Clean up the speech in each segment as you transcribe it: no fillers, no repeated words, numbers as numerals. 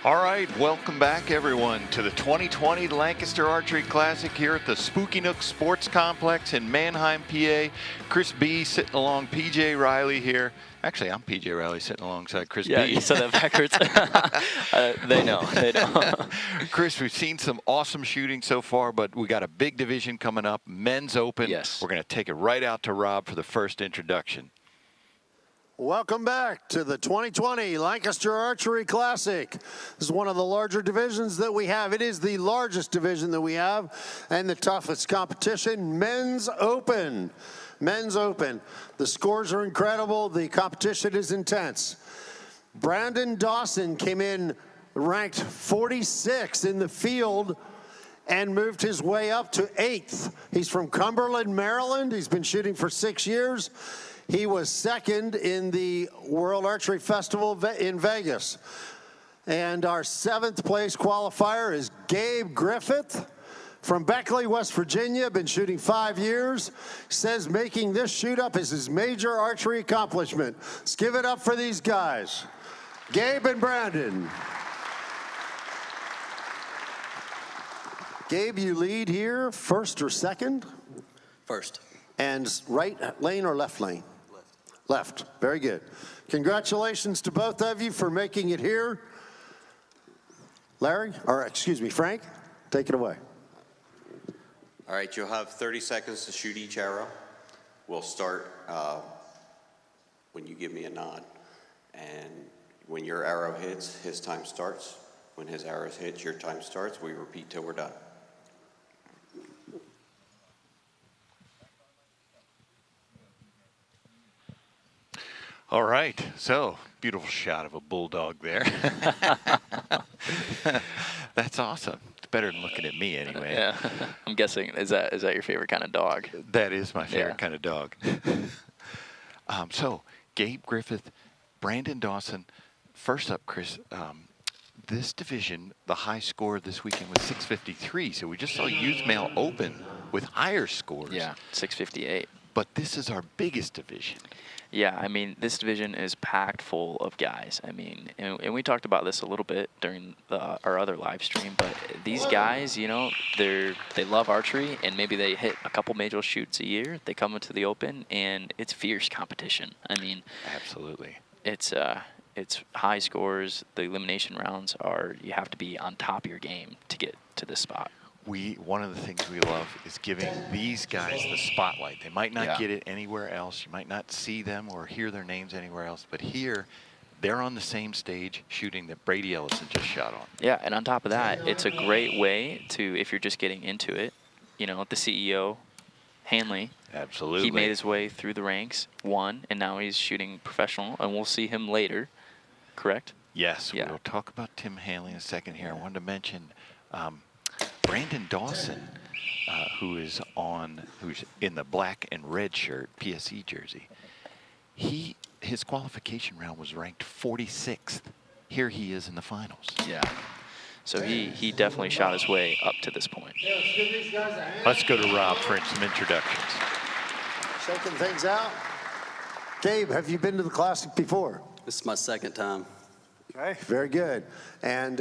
All right, welcome back everyone to the 2020 Lancaster Archery Classic here at the Spooky Nook Sports Complex in Mannheim, PA. Chris B sitting along PJ Riley here. Actually, I'm PJ Riley sitting alongside Chris B. Yeah, you said that backwards. They know. Chris, we've seen some awesome shooting so far, but we got a big division coming up, Men's Open. Yes. We're going to take it right out to Rob for the first introduction. Welcome back to the 2020 Lancaster Archery Classic. This is one of the larger divisions that we have. It is the largest division that we have and the toughest competition, Men's Open. Men's Open. The scores are incredible. The competition is intense. Brandon Dawson came in ranked 46 in the field and moved his way up to 8th. He's from Cumberland, Maryland. He's been shooting for 6 years. He was second in the World Archery Festival in Vegas. And our 7th place qualifier is Gabe Griffith from Beckley, West Virginia. Been shooting 5 years. Says making this shoot up is his major archery accomplishment. Let's give it up for these guys. Gabe and Brandon. Gabe, you lead here, first or second? First. And right lane or left lane? Left. Very good. Congratulations to both of you for making it here. Larry, or excuse me, Frank, take it away. All right, you'll have 30 seconds to shoot each arrow. We'll start when you give me a nod. And when your arrow hits, his time starts. When his arrows hit, your time starts. We repeat till we're done. All right, so beautiful shot of a bulldog there. That's awesome. It's better than looking at me anyway. Yeah, I'm guessing, is that your favorite kind of dog? That is my favorite kind of dog. So, Gabe Griffith, Brandon Dawson. First up, Chris, this division, the high score this weekend was 653. So we just saw Youth Male Open with higher scores. Yeah, 658. But this is our biggest division. Yeah, I mean, this division is packed full of guys. I mean, and we talked about this a little bit during our other live stream, but these guys, you know, they love archery, and maybe they hit a couple major shoots a year. They come into the Open, and it's fierce competition. I mean, absolutely. It's high scores. The elimination rounds are, you have to be on top of your game to get to this spot. One of the things we love is giving these guys the spotlight. They might not get it anywhere else. You might not see them or hear their names anywhere else. But here, they're on the same stage shooting that Brady Ellison just shot on. Yeah, and on top of that, it's a great way to, if you're just getting into it, you know, the CEO, Hanley. Absolutely. He made his way through the ranks, won, and now he's shooting professional, and we'll see him later, correct? Yes, yeah. We'll talk about Tim Hanley in a second here. I wanted to mention Brandon Dawson, who's in the black and red shirt, PSE jersey. His qualification round was ranked 46th. Here he is in the finals. Yeah. So he definitely shot his way up to this point. Let's go to Rob for some introductions. Shaking things out. Gabe, have you been to the Classic before? This is my second time. Okay, very good. And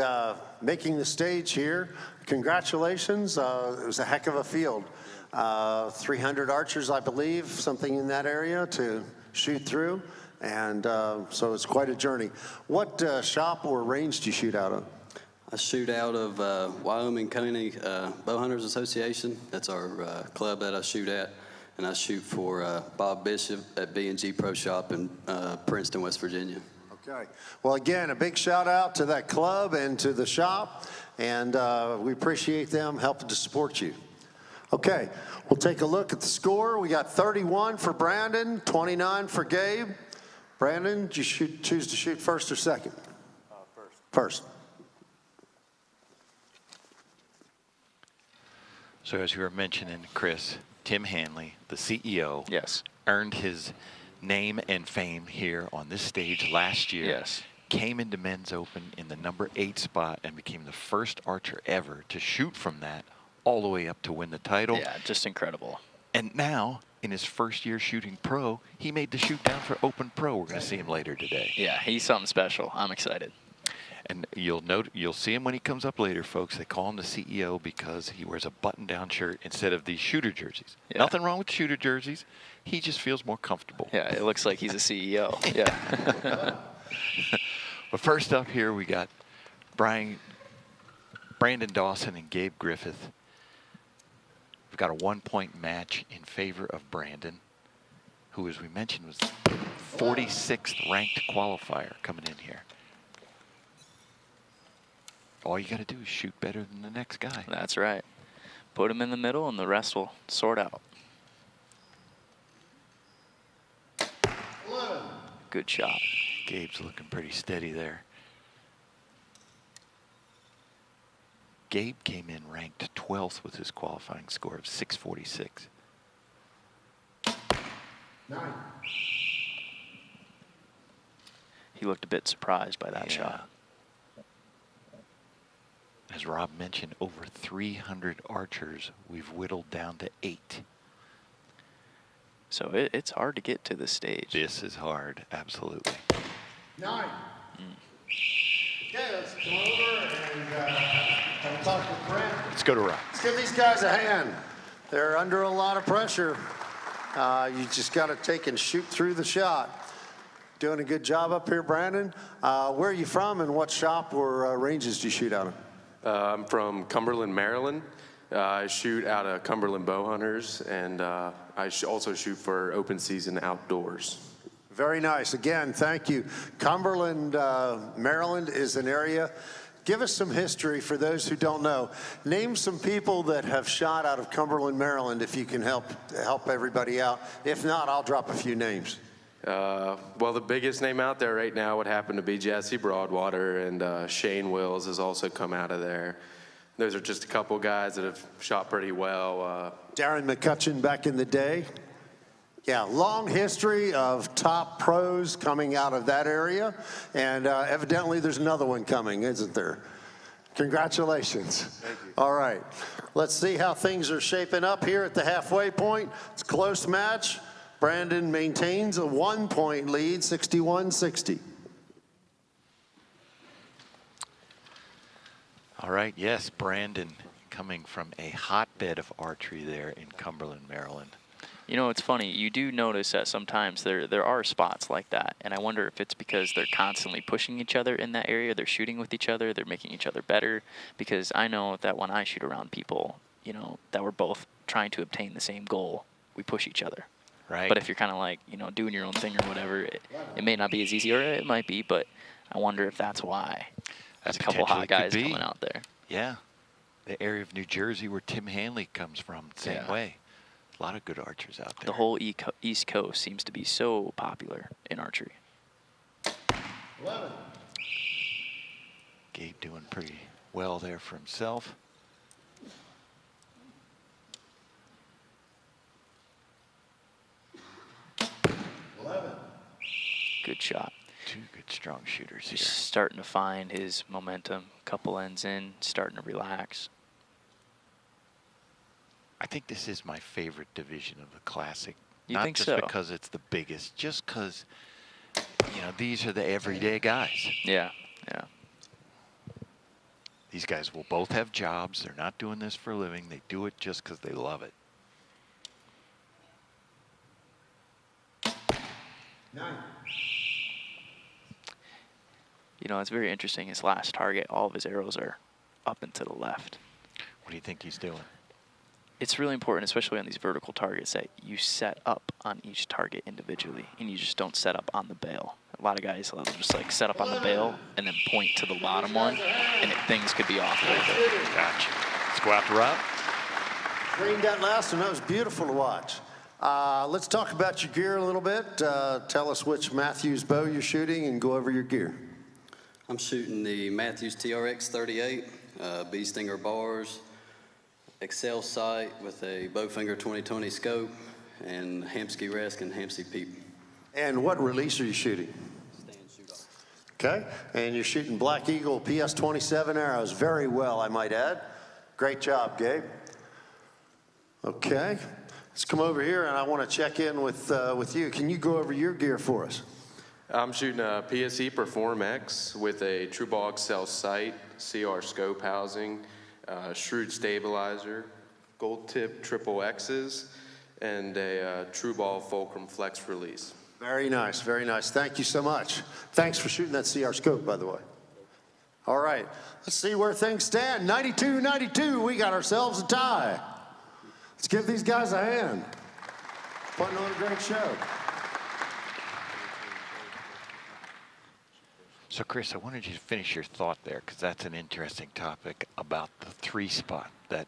making the stage here, congratulations. It was a heck of a field. 300 archers, I believe, something in that area to shoot through. And so it's quite a journey. What shop or range do you shoot out of? I shoot out of Wyoming County Bowhunters Association. That's our club that I shoot at. And I shoot for Bob Bishop at B&G Pro Shop in Princeton, West Virginia. Okay. Well, again, a big shout out to that club and to the shop, and we appreciate them helping to support you. Okay, we'll take a look at the score. We got 31 for Brandon, 29 for Gabe. Brandon, did you choose to shoot first or second? First. First. So as you were mentioning, Chris, Tim Hanley, the CEO, Yes. earned his name and fame here on this stage last year. Yes. Came into Men's Open in the number 8 spot and became the first archer ever to shoot from that all the way up to win the title. Yeah, just incredible. And now, in his first year shooting pro, he made the shoot down for Open Pro. We're going to see him later today. Yeah, he's something special. I'm excited. And you'll see him when he comes up later, folks. They call him the CEO because he wears a button-down shirt instead of these shooter jerseys. Yeah. Nothing wrong with shooter jerseys. He just feels more comfortable. Yeah, it looks like he's a CEO. Yeah. But first up here, we got Brandon Dawson and Gabe Griffith. We've got a 1-point match in favor of Brandon, who, as we mentioned, was 46th ranked qualifier coming in here. All you got to do is shoot better than the next guy. That's right. Put him in the middle, and the rest will sort out. Good shot. Gabe's looking pretty steady there. Gabe came in ranked 12th with his qualifying score of 646. 9. He looked a bit surprised by that shot. As Rob mentioned, over 300 archers. We've whittled down to 8. So it's hard to get to this stage. This is hard, absolutely. 9. Okay, let's come over and talk with Brent. Let's go to Rob. Let's give these guys a hand. They're under a lot of pressure. You just got to take and shoot through the shot. Doing a good job up here, Brandon. Where are you from, and what shop or ranges do you shoot out of? I'm from Cumberland, Maryland. I shoot out of Cumberland Bow Hunters, and I also shoot for open season outdoors. Very nice. Again, thank you. Cumberland, Maryland is an area. Give us some history for those who don't know. Name some people that have shot out of Cumberland, Maryland, if you can help everybody out. If not, I'll drop a few names. Well, the biggest name out there right now would happen to be Jesse Broadwater, and Shane Wills has also come out of there. Those are just a couple guys that have shot pretty well. Darren McCutcheon back in the day. Yeah, long history of top pros coming out of that area, and evidently there's another one coming, isn't there? Congratulations. Thank you. All right, let's see how things are shaping up here at the halfway point. It's a close match. Brandon maintains a 1-point lead, 61-60. All right, yes, Brandon coming from a hotbed of archery there in Cumberland, Maryland. You know, it's funny. You do notice that sometimes there are spots like that, and I wonder if it's because they're constantly pushing each other in that area. They're shooting with each other. They're making each other better. Because I know that when I shoot around people, you know, that we're both trying to obtain the same goal, we push each other. Right. But if you're kind of like, you know, doing your own thing or whatever, it may not be as easy, or it might be, but I wonder if that's why. There's a couple hot guys coming out there. Yeah. The area of New Jersey where Tim Hanley comes from, same way. A lot of good archers out there. The whole East Coast seems to be so popular in archery. 11. Gabe doing pretty well there for himself. Good shot. Two good strong shooters here. He's starting to find his momentum. Couple ends in, starting to relax. I think this is my favorite division of the Classic. You Not think just so? because it's the biggest, just because, you know, these are the everyday guys. Yeah, yeah. These guys will both have jobs. They're not doing this for a living. They do it just because they love it. 9. You know, it's very interesting. His last target, all of his arrows are up and to the left. What do you think he's doing? It's really important, especially on these vertical targets, that you set up on each target individually, and you just don't set up on the bail. A lot of guys will just like set up on the bail and then point to the bottom one, and things could be off right there. Gotcha. Let's go out to Rob. Green that last one. That was beautiful to watch. Let's talk about your gear a little bit. Tell us which Matthews bow you're shooting and go over your gear. I'm shooting the Matthews TRX 38, Bee Stinger bars, Excel sight with a Bowfinger 2020 scope, and Hamsky Resk and Hamsky Peep. And what release are you shooting? Stand shoot off. Okay, and you're shooting Black Eagle PS27 arrows very well, I might add. Great job, Gabe. Okay, let's come over here, and I want to check in with you. Can you go over your gear for us? I'm shooting a PSE Perform X with a True Ball Excel sight, CR scope housing, Shrewd stabilizer, gold tip triple X's, and a True Ball Fulcrum Flex release. Very nice, very nice. Thank you so much. Thanks for shooting that CR scope, by the way. All right, let's see where things stand. 92-92, we got ourselves a tie. Let's give these guys a hand. Putting on a great show. So, Chris, I wanted you to finish your thought there, because that's an interesting topic about the 3 spot. That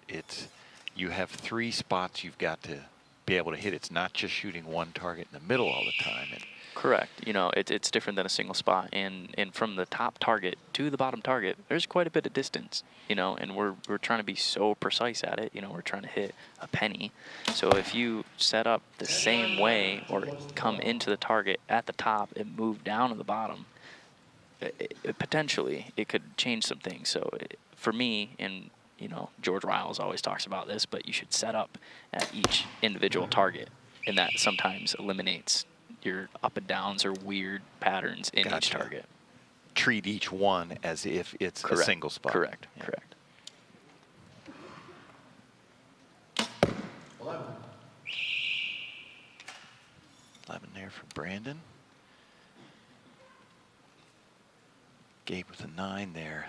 you have 3 spots you've got to be able to hit. It's not just shooting one target in the middle all the time. And Correct. You know, it's different than a single spot. And from the top target to the bottom target, there's quite a bit of distance, you know, and we're trying to be so precise at it. You know, we're trying to hit a penny. So if you set up the same way or come into the target at the top and move down to the bottom, potentially it could change some things. So for me, and you know, George Riles always talks about this, but you should set up at each individual target, and that sometimes eliminates your up and downs or weird patterns in each target. Treat each one as if it's a single spot. Correct. Yeah. Correct. 11 there for Brandon. Gabe with a 9 there.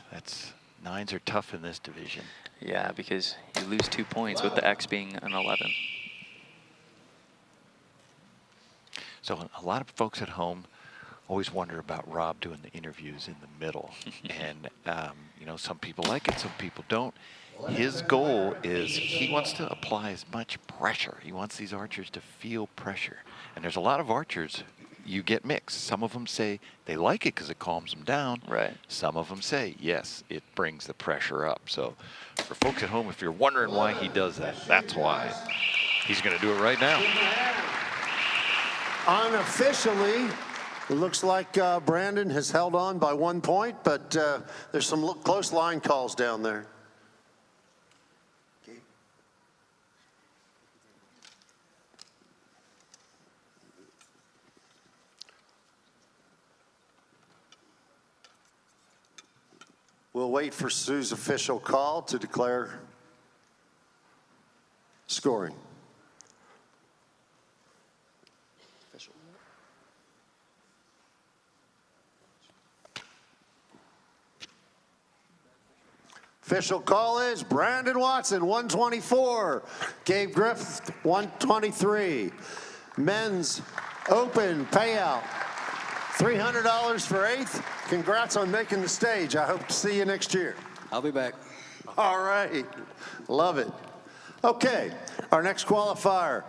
9s are tough in this division. Yeah, because you lose 2 points with the X being an 11. So a lot of folks at home always wonder about Rob doing the interviews in the middle. And, you know, some people like it, some people don't. His goal is he wants to apply as much pressure. He wants these archers to feel pressure. And there's a lot of archers, you get mixed. Some of them say they like it because it calms them down. Right. Some of them say, yes, it brings the pressure up. So for folks at home, if you're wondering why he does that, that's why. He's going to do it right now. Unofficially, it looks like Brandon has held on by 1 point, but there's some close line calls down there. We'll wait for Sue's official call to declare scoring. Official call is Brandon Watson, 124. Gabe Griffith, 123. Men's Open payout, $300 for 8th. Congrats on making the stage. I hope to see you next year. I'll be back. All right. Love it. Okay, our next qualifier.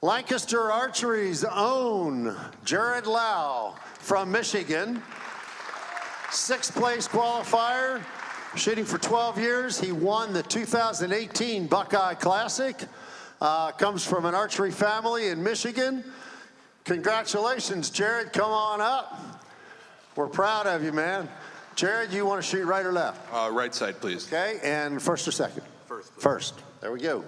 Lancaster Archery's own Jared Laux from Michigan. 6th place qualifier. Shooting for 12 years, he won the 2018 Buckeye Classic. Comes from an archery family in Michigan. Congratulations, Jared. Come on up. We're proud of you, man. Jared, you want to shoot right or left? Right side, please. Okay, and first or second? First. First. There we go.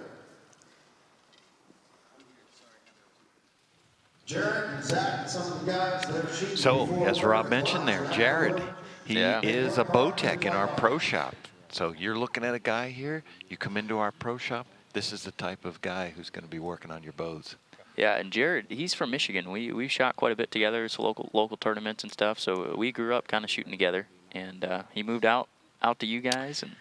Jared and Zach and some of the guys that are shooting. So, as Rob mentioned there, Jared, he is a bow tech in our pro shop. So you're looking at a guy here, you come into our pro shop, this is the type of guy who's going to be working on your bows. Yeah, and Jared, he's from Michigan. We shot quite a bit together. It's local tournaments and stuff. So we grew up kind of shooting together. And he moved out to you guys. And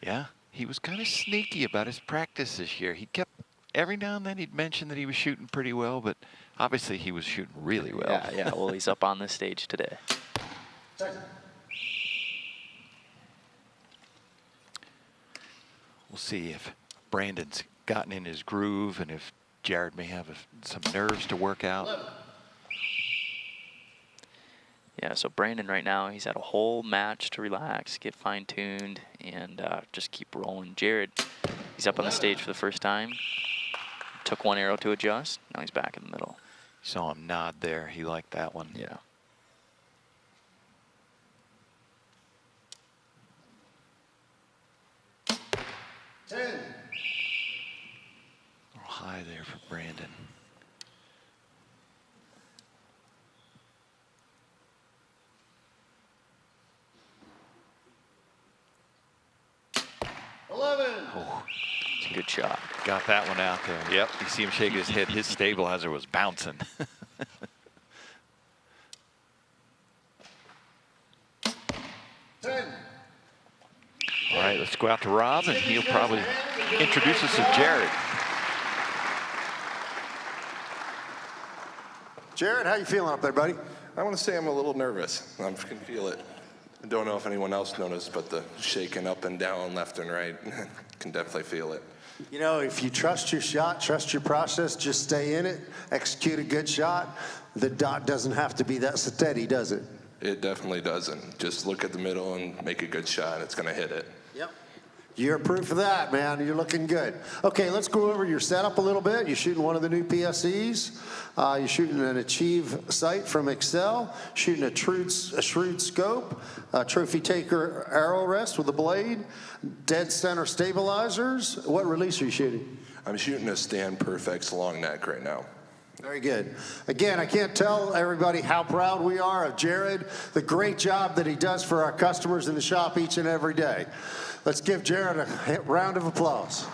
yeah, he was kind of sneaky about his practice this year. He kept, every now and then he'd mention that he was shooting pretty well, but obviously he was shooting really well. Yeah. Well, he's up on this stage today. We'll see if Brandon's gotten in his groove and if Jared may have some nerves to work out. Yeah, so Brandon right now, he's had a whole match to relax, get fine-tuned, and just keep rolling. Jared, he's up on the stage for the first time. Took 1 arrow to adjust. Now he's back in the middle. Saw him nod there. He liked that one. Yeah. High there for Brandon. 11. Oh, It's a good shot. got that one out there. Yep, you see him shake his head. His stabilizer was bouncing. 10. All right, let's go out to Rob, and he'll probably introduce us to Jared. Jared, how you feeling up there, buddy? I want to say I'm a little nervous. I can feel it. I don't know if anyone else noticed, but the shaking up and down, left and right, can definitely feel it. You know, if you trust your shot, trust your process, just stay in it, execute a good shot, the dot doesn't have to be that steady, does it? It definitely doesn't. Just look at the middle and make a good shot. It's going to hit it. Yep. You're proof of that, man. You're looking good. Okay, let's go over your setup a little bit. You're shooting one of the new PSEs. You're shooting an Achieve sight from Excel. Shooting a Shrewd scope. Trophy taker arrow rest with a blade. Dead center stabilizers. What release are you shooting? I'm shooting a Stand Perfects long neck right now. Very good. Again, I can't tell everybody how proud we are of Jared, the great job that he does for our customers in the shop each and every day. Let's give Jared a round of applause.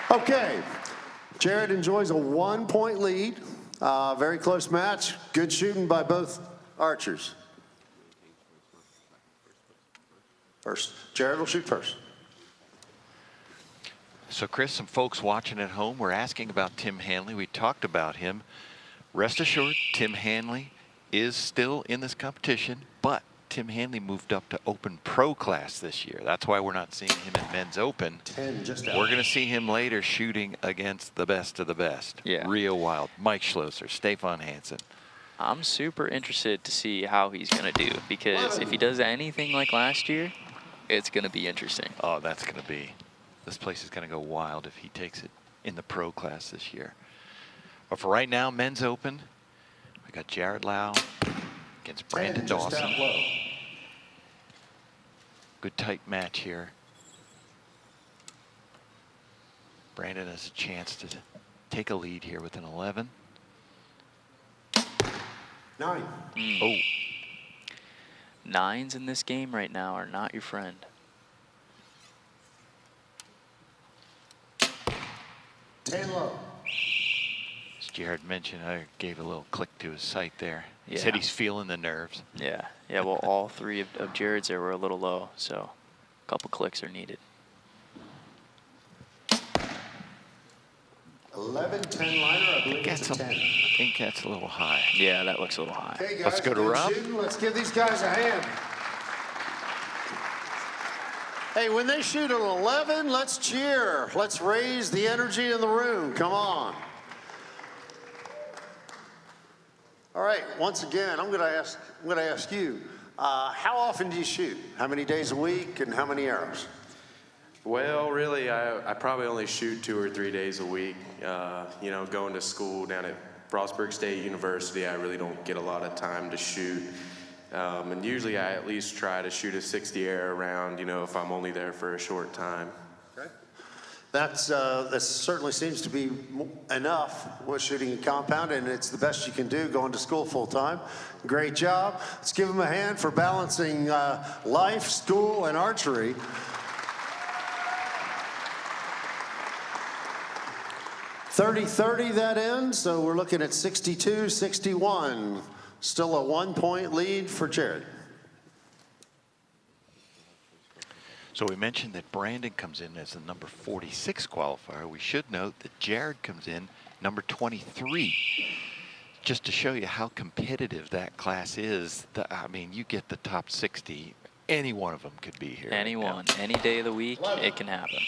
Okay, Jared enjoys a 1-point lead. Very close match. Good shooting by both archers. First, Jared will shoot first. So, Chris, some folks watching at home were asking about Tim Hanley. We talked about him. Rest assured, Tim Hanley is still in this competition, but Tim Hanley moved up to Open Pro class this year. That's why we're not seeing him in Men's Open. 10 just out. We're going to see him later shooting against the best of the best. Yeah. Rio Wild, Mike Schlosser, Stefan Hansen. I'm super interested to see how he's going to do, because if he does anything like last year, it's going to be interesting. Oh, that's going to be. This place is going to go wild if he takes it in the pro class this year. But for right now, Men's Open, we got Jared Laux against Brandon Dawson. Good tight match here. Brandon has a chance to take a lead here with an 11. 9. Oh, Nines in this game right now are not your friend. 10 low. as Jared mentioned, I gave a little click to his sight there. He Yeah. said he's feeling the nerves. Yeah, well, all three of Jared's there were a little low, so a couple clicks are needed. 11, 10 liner, I believe it's a 10. I think that's a little high. Yeah, that looks a little high. Okay, guys, Let's go to good Rob. shooting. Let's give these guys a hand. Hey, when they shoot an 11, let's cheer. Let's raise the energy in the room. Come on. All right, once again, I'm gonna ask you, how often do you shoot? How many days a week and how many arrows? Well, really, I probably only shoot 2 or 3 days a week. You know, going to school down at Frostburg State University, I really don't get a lot of time to shoot. And usually I at least try to shoot a 60 arrow round, you know, if I'm only there for a short time. Okay. That certainly seems to be enough with shooting a compound, and it's the best you can do going to school full time. Great job. Let's give them a hand for balancing life, school, and archery. .30-30 that ends, so we're looking at 62-61. Still a 1-point lead for Jared. So we mentioned that Brandon comes in as the number 46 qualifier. We should note that Jared comes in number 23. Just to show you how competitive that class is. I mean, you get the top 60. Any one of them could be here. Anyone, right now. any day of the week, it can happen.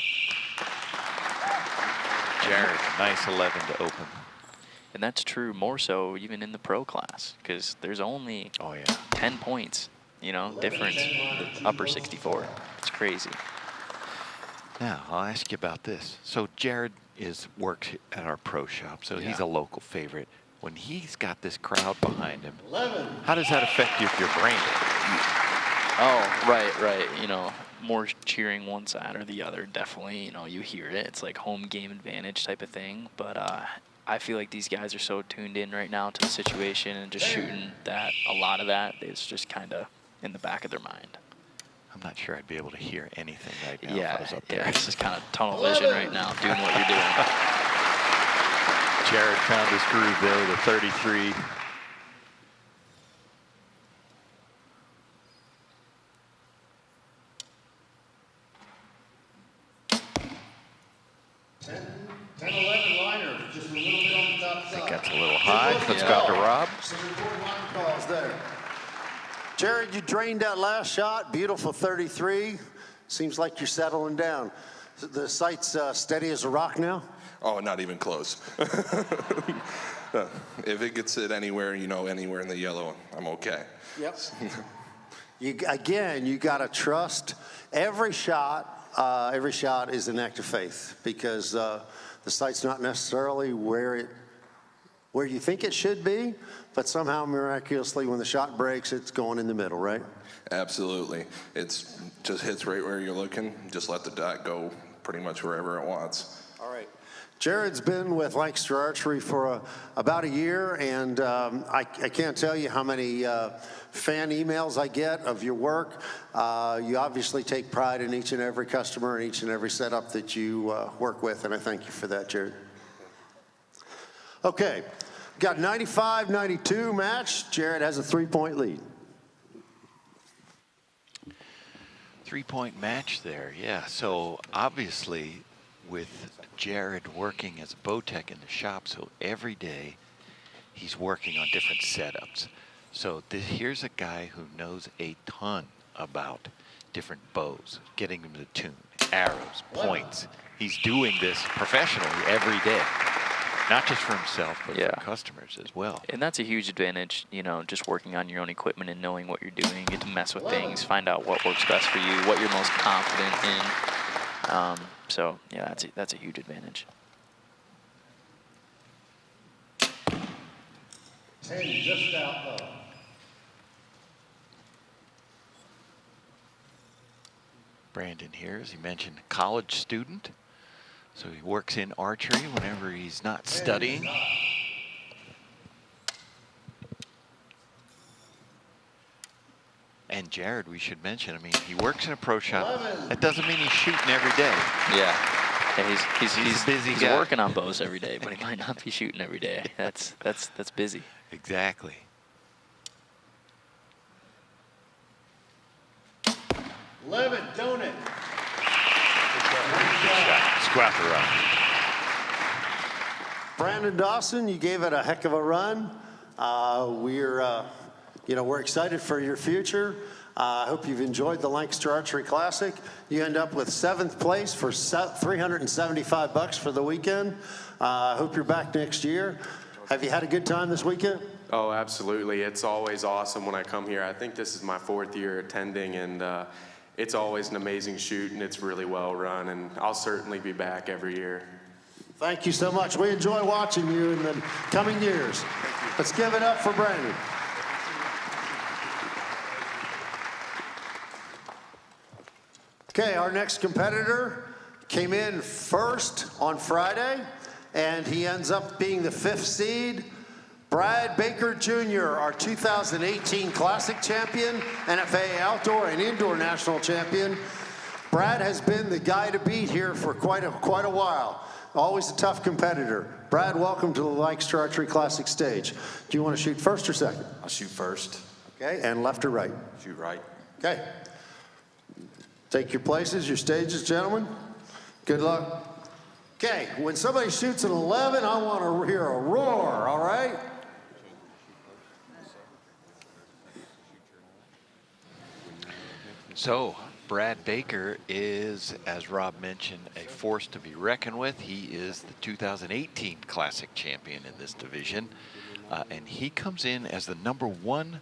Jared, nice 11 to open. And that's true more so even in the pro class, because there's only 10 points, you know, difference with upper 64. It's crazy. Now, I'll ask you about this. So Jared works at our pro shop, so he's a local favorite. When he's got this crowd behind him, how does that affect you if you're Brandon? Oh, right. You know, more cheering one side or the other, definitely. You know, you hear it. It's like home game advantage type of thing. But I feel like these guys are so tuned in right now to the situation and just shooting that a lot of that is just kind of in the back of their mind. I'm not sure I'd be able to hear anything right now if I Yeah, was up there. yeah, it's just kind of tunnel vision right now, doing what you're doing. Jared found his groove there with a 33. I think that's a little high. Let's go to Rob. Some important line calls there. Jared, you drained that last shot. Beautiful 33. Seems like you're settling down. The sight's steady as a rock now? Oh, not even close. If it gets it anywhere, anywhere in the yellow, I'm okay. Yep. You got to trust every shot. Every shot is an act of faith, because the sight's not necessarily where you think it should be, but somehow miraculously when the shot breaks, it's going in the middle, right? Absolutely. It's just hits right where you're looking. Just let the dot go pretty much wherever it wants. All right. Jared's been with Lancaster Archery for about a year, and I can't tell you how many fan emails I get of your work. You obviously take pride in each and every customer and each and every setup that you work with, and I thank you for that, Jared. Okay, got 95-92 match. Jared has a 3-point lead. 3-point match there, yeah. So obviously with Jared working as a bow tech in the shop, so every day he's working on different setups. So here's a guy who knows a ton about different bows, getting them to tune, arrows, points. He's doing this professionally every day, not just for himself, but for customers as well. And that's a huge advantage, just working on your own equipment and knowing what you're doing, get to mess with things, find out what works best for you, what you're most confident in. So yeah, that's a huge advantage. 10 just out low. Brandon here, as he mentioned, college student. So he works in archery whenever he's not studying. And Jared, we should mention, I mean, he works in a pro shop. That doesn't mean he's shooting every day. Yeah, he's a busy he's guy. working on bows every day, but he might not be shooting every day. That's busy. Exactly. 11, don't it? Good shot. Squat the run. Brandon Dawson, you gave it a heck of a run. We're excited for your future. I hope you've enjoyed the Lancaster Archery Classic. You end up with 7th place for $375 for the weekend. I hope you're back next year. Have you had a good time this weekend? Oh, absolutely. It's always awesome when I come here. I think this is my 4th year attending, and it's always an amazing shoot, and it's really well run, and I'll certainly be back every year. Thank you so much. We enjoy watching you in the coming years. Let's give it up for Brandon. Okay, our next competitor came in first on Friday, and he ends up being the 5th seed. Brad Baker Jr., our 2018 Classic champion, NFA Outdoor and Indoor National champion. Brad has been the guy to beat here for quite a while. Always a tough competitor. Brad, welcome to the Lancaster Archery Classic stage. Do you want to shoot first or second? I'll shoot first. Okay, and left or right? Shoot right. Okay. Take your places, your stages, gentlemen. Good luck. Okay, when somebody shoots an 11, I want to hear a roar, all right? So Brad Baker is, as Rob mentioned, a force to be reckoned with. He is the 2018 Classic champion in this division. And he comes in as the #1,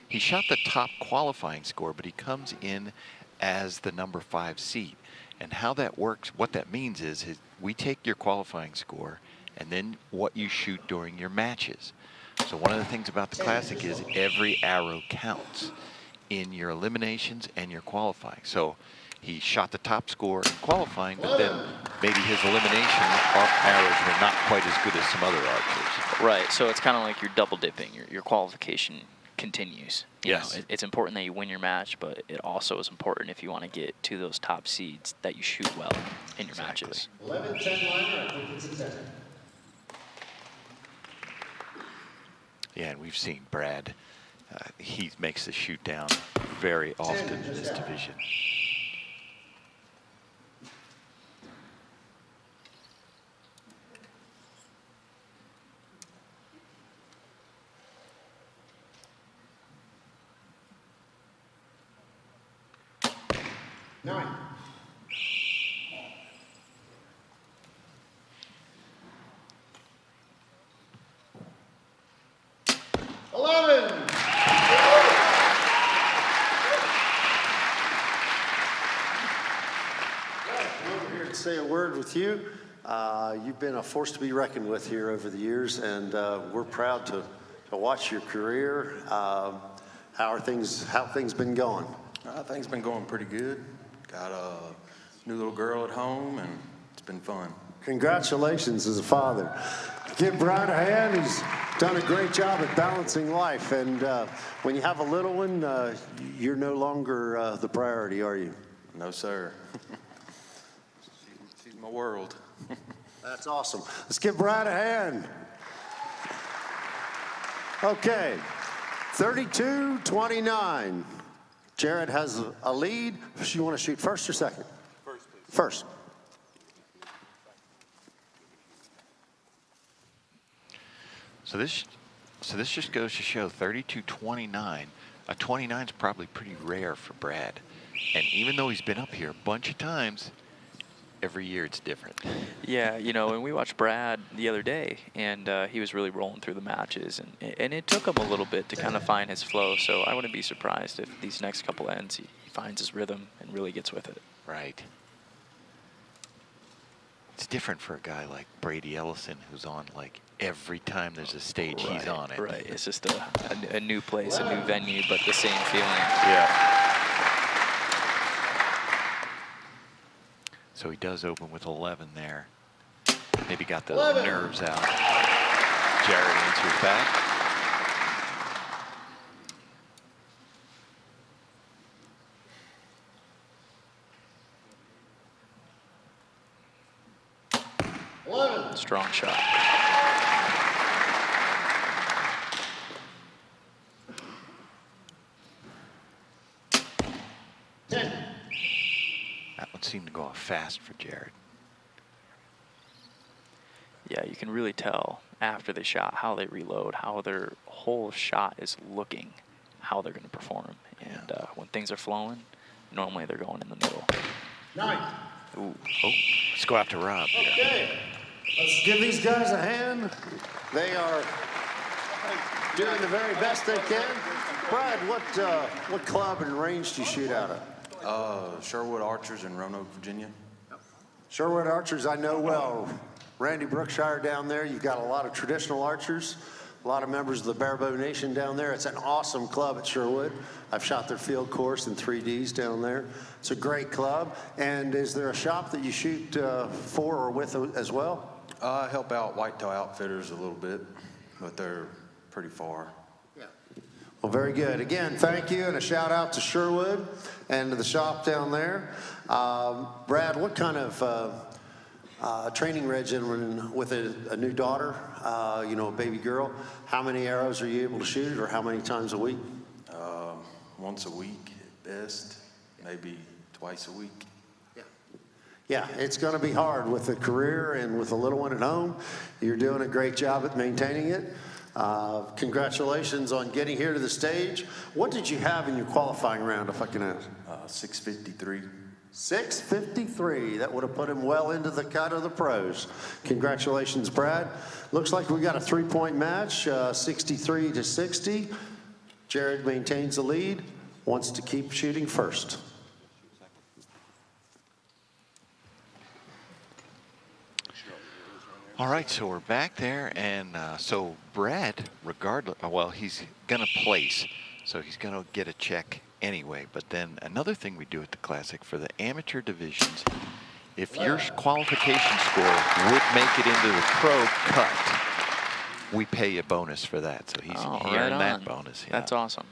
he shot the top qualifying score, but he comes in as the #5 seed. And how that works, what that means is we take your qualifying score and then what you shoot during your matches. So one of the things about the Classic is every arrow counts in your eliminations and your qualifying. So he shot the top score in qualifying, but then maybe his elimination arrows were not quite as good as some other archers. Right, so it's kind of like you're double dipping. Your qualification continues. Yes. You know, it's important that you win your match, but it also is important if you want to get to those top seeds that you shoot well in your matches. 11-10 liner, I think it's a 10. Yeah, and we've seen Brad. He makes the shoot down very often in this division. Nine. 11. Over here to say a word with you. You've been a force to be reckoned with here over the years, and we're proud to watch your career. How things been going? Things been going pretty good. Got a new little girl at home, and it's been fun. Congratulations as a father. Give Brad a hand. He's done a great job at balancing life. And when you have a little one, you're no longer the priority, are you? No, sir. She's my world. That's awesome. Let's give Brad a hand. Okay, 32-29. Jared has a lead. You want to shoot first or second? First, please. First. So this just goes to show 32-29. A 29 is probably pretty rare for Brad. And even though he's been up here a bunch of times, every year it's different. Yeah, you know, and we watched Brad the other day, and he was really rolling through the matches, and it took him a little bit to kind of find his flow. So I wouldn't be surprised if these next couple ends he finds his rhythm and really gets with it. Right. It's different for a guy like Brady Ellison, who's on like every time there's a stage, he's on it. Right. It's just a new place, a new venue, but the same feeling. Yeah. So he does open with 11 there. Maybe got those 11. nerves out. Jared answers back. Strong shot. That one seemed to go off fast for Jared. Yeah, you can really tell after the shot how they reload, how their whole shot is looking, how they're going to perform. And when things are flowing, normally they're going in the middle. 9. Ooh. Oh, let's go after Rob here. Okay. Let's give these guys a hand. They are doing the very best they can. Brad, what club and range do you shoot out of? Sherwood Archers in Roanoke, Virginia. Sherwood Archers, I know well. Randy Brookshire down there. You've got a lot of traditional archers, a lot of members of the Barebow Nation down there. It's an awesome club at Sherwood. I've shot their field course in 3Ds down there. It's a great club. And is there a shop that you shoot for or with as well? I help out Whitetail Outfitters a little bit, but they're pretty far. Well, very good. Again, thank you, and a shout out to Sherwood and to the shop down there. Brad, what kind of training regimen with a new daughter, you know, a baby girl? How many arrows are you able to shoot, or how many times a week? Once a week at best, maybe twice a week. Yeah, it's going to be hard with a career and with a little one at home. You're doing a great job at maintaining it. Congratulations on getting here to the stage. What did you have in your qualifying round, if I can ask? 653. 653. That would have put him well into the cut of the pros. Congratulations, Brad. Looks like we got a 3-point match, 63-60. Jared maintains the lead, wants to keep shooting first. All right, so we're back there, and so Brad, regardless, well, he's going to place, so he's going to get a check anyway. But then another thing we do at the Classic for the amateur divisions, if your qualification score would make it into the pro cut, we pay you a bonus for that. So he right earned that on. bonus. Yeah. That's awesome.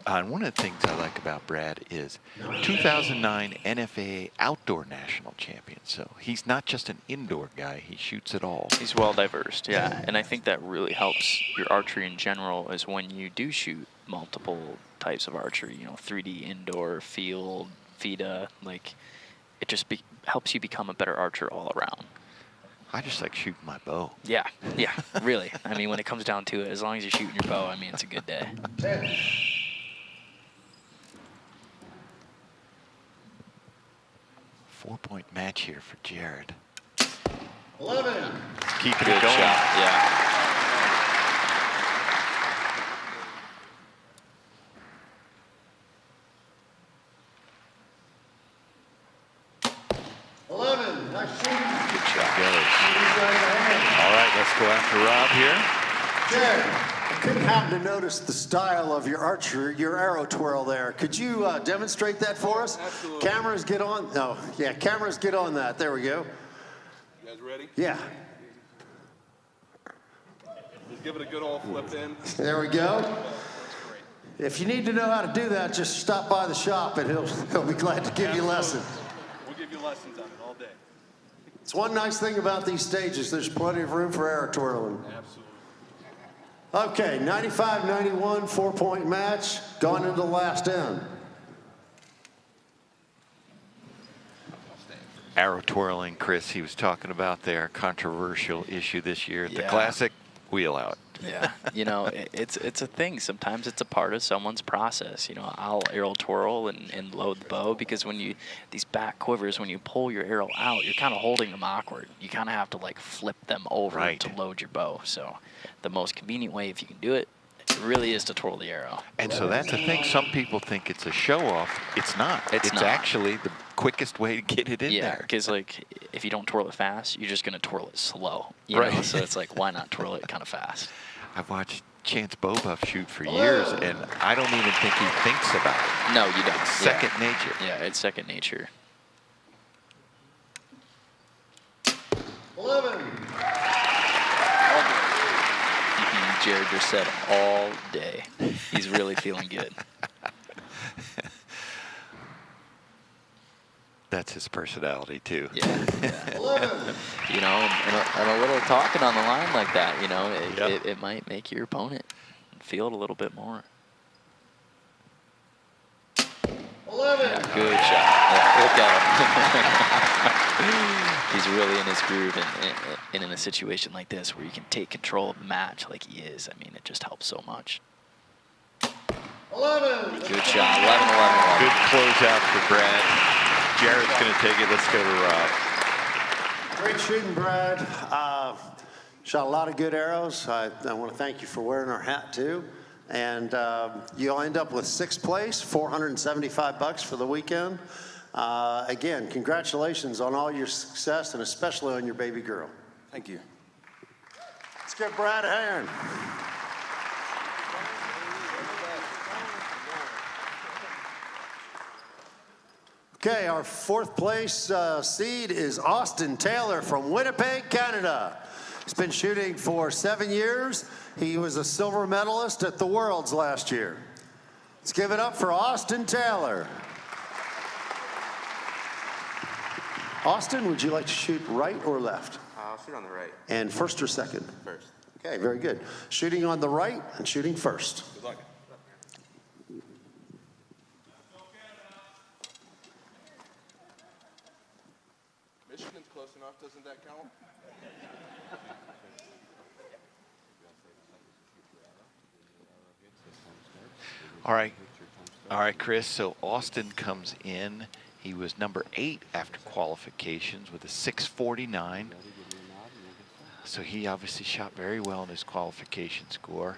And one of the things I like about Brad is 2009 NFA Outdoor National Champion. So he's not just an indoor guy. He shoots it all. He's well diverse, yeah. And I think that really helps your archery in general is when you do shoot multiple types of archery, you know, 3D, indoor, field, FIDA, like it just helps you become a better archer all around. I just like shooting my bow. Yeah, really. I mean, when it comes down to it, as long as you're shooting your bow, I mean, it's a good day. 4-point match here for Jared. 11. Keeping Good it going. shot, yeah. Nice shooting. Good shot goes. All right, let's go after Rob here. Jared, I couldn't happen to notice the style of your archer, your arrow twirl there. Could you demonstrate that for us? Absolutely. Cameras get on. No, yeah, cameras get on that. There we go. You guys ready? Yeah. Just give it a good old flip in. There we go. If you need to know how to do that, just stop by the shop and he'll be glad to give you lessons. We'll give you lessons on it all day. It's one nice thing about these stages. There's plenty of room for arrow twirling. Absolutely. Okay, 95-91, 4-point match. Gone into the last end. Arrow twirling, Chris, he was talking about their controversial issue this year at the Yeah. Classic. Wheel out. Yeah, you know, it's a thing. Sometimes it's a part of someone's process. You know, I'll arrow twirl and load the bow because when these back quivers, when you pull your arrow out, you're kind of holding them awkward. You kind of have to like flip them over Right. to load your bow. So the most convenient way, if you can do it, it really is to twirl the arrow. And so that's the thing. Some people think it's a show-off. It's not. It's not. actually the quickest way to get it in Yeah, there. because like if you don't twirl it fast, you're just gonna twirl it slow. You Right. know? So it's like, why not twirl it kind of fast? I've watched Chance Bobuff shoot for years, and I don't even think he thinks about it. No, you don't. It's second nature. Yeah, it's second nature. 11. Jared just said all day. He's really feeling good. That's his personality, too. Yeah. You know, and a little talking on the line like that, you know, it might make your opponent feel it a little bit more. 11. Yeah, good shot. Yeah, look at him. He's really in his groove, and in a situation like this where you can take control of the match like he is, I mean, it just helps so much. 11. Good shot. 11-11. Good closeout for Brad. Jared's going to take it. Let's go to Rob. Great shooting, Brad. Shot a lot of good arrows. I want to thank you for wearing our hat, too. And you'll end up with 6th place, $475 for the weekend. Again, congratulations on all your success, and especially on your baby girl. Thank you. Let's give Brad a hand. Okay, our 4th place seed is Austin Taylor from Winnipeg, Canada. He's been shooting for 7 years. He was a silver medalist at the Worlds last year. Let's give it up for Austin Taylor. Austin, would you like to shoot right or left? I'll shoot on the right. And first or second? First. Okay, very good. Shooting on the right and shooting first. Good luck. Michigan's close enough, doesn't that count? All right, Chris. So Austin comes in. He was number 8 after qualifications with a 649. So he obviously shot very well in his qualification score.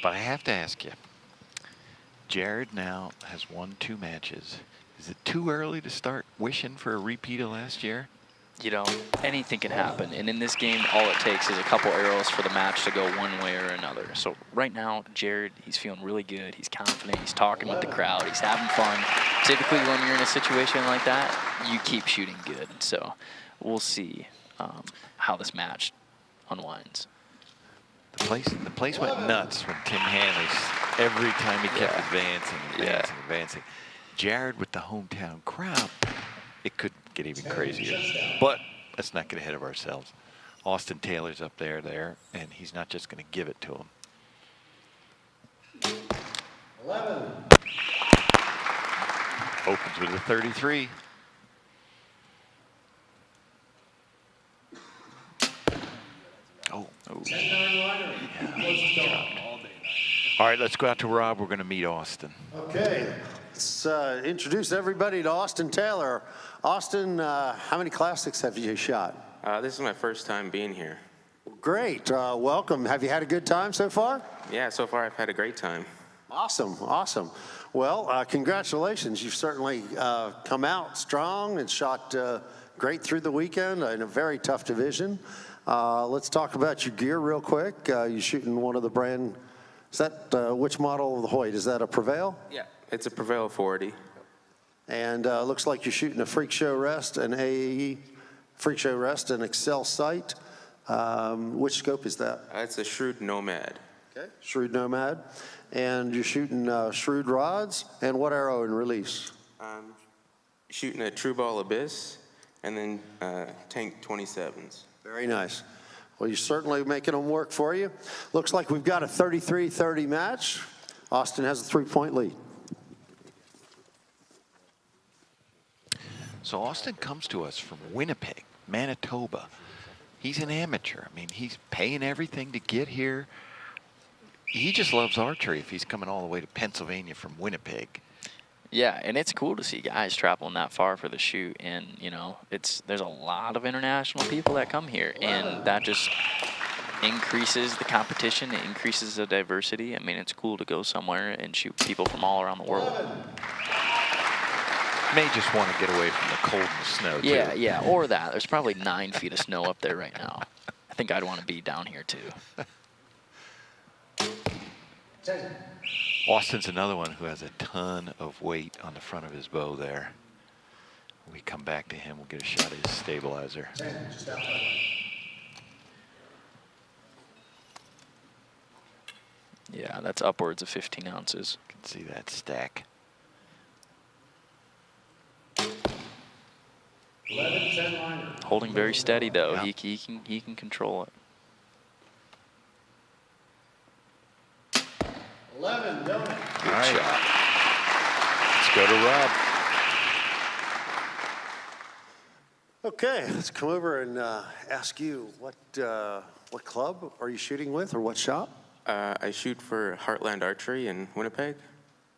But I have to ask you, Jared now has won 2 matches. Is it too early to start wishing for a repeat of last year? You know, anything can happen. And in this game, all it takes is a couple arrows for the match to go one way or another. So right now, Jared, he's feeling really good. He's confident. He's talking with the crowd. He's having fun. Typically, when you're in a situation like that, you keep shooting good. So we'll see how this match unwinds. The place went nuts when Tim Hanley, every time he kept advancing. Jared with the hometown crowd, it could get even crazier. But let's not get ahead of ourselves. Austin Taylor's up there, and he's not just going to give it to him. 11. Opens with a 33. Oh. All right, let's go out to Rob. We're going to meet Austin. Okay, let's introduce everybody to Austin Taylor. Austin, how many classics have you shot? This is my first time being here. Great, welcome. Have you had a good time so far? Yeah, so far I've had a great time. Awesome, awesome. Well, congratulations. You've certainly come out strong and shot great through the weekend in a very tough division. Let's talk about your gear real quick. You're shooting one of the brand, is that, which model of the Hoyt? Is that a Prevail? Yeah, it's a Prevail 40. And looks like you're shooting a Freak Show Rest, an AE Freak Show Rest, and Excel Sight. Which scope is that? It's a Shrewd Nomad. Okay. Shrewd Nomad. And you're shooting Shrewd rods, and what arrow and release? Shooting a True Ball Abyss, and then Tank 27s. Very nice. Well, you're certainly making them work for you. Looks like we've got a 33-30 match. Austin has a 3-point lead. So Austin comes to us from Winnipeg, Manitoba. He's an amateur. I mean, he's paying everything to get here. He just loves archery if he's coming all the way to Pennsylvania from Winnipeg. Yeah, and it's cool to see guys traveling that far for the shoot, and you know, there's a lot of international people that come here, and that just increases the competition, it increases the diversity. I mean, it's cool to go somewhere and shoot people from all around the world. May just want to get away from the cold and the snow, too. Yeah, or that. There's probably 9 feet of snow up there right now. I think I'd want to be down here, too. Austin's another one who has a ton of weight on the front of his bow there. When we come back to him, we'll get a shot at his stabilizer. Yeah, that's upwards of 15 ounces. You can see that stack. 11-10 liner. Holding very steady, though. Yeah. He can control it. 11, donut. Good shot. Let's go to Rob. Okay, let's come over and ask you what club are you shooting with, or what shop? I shoot for Heartland Archery in Winnipeg.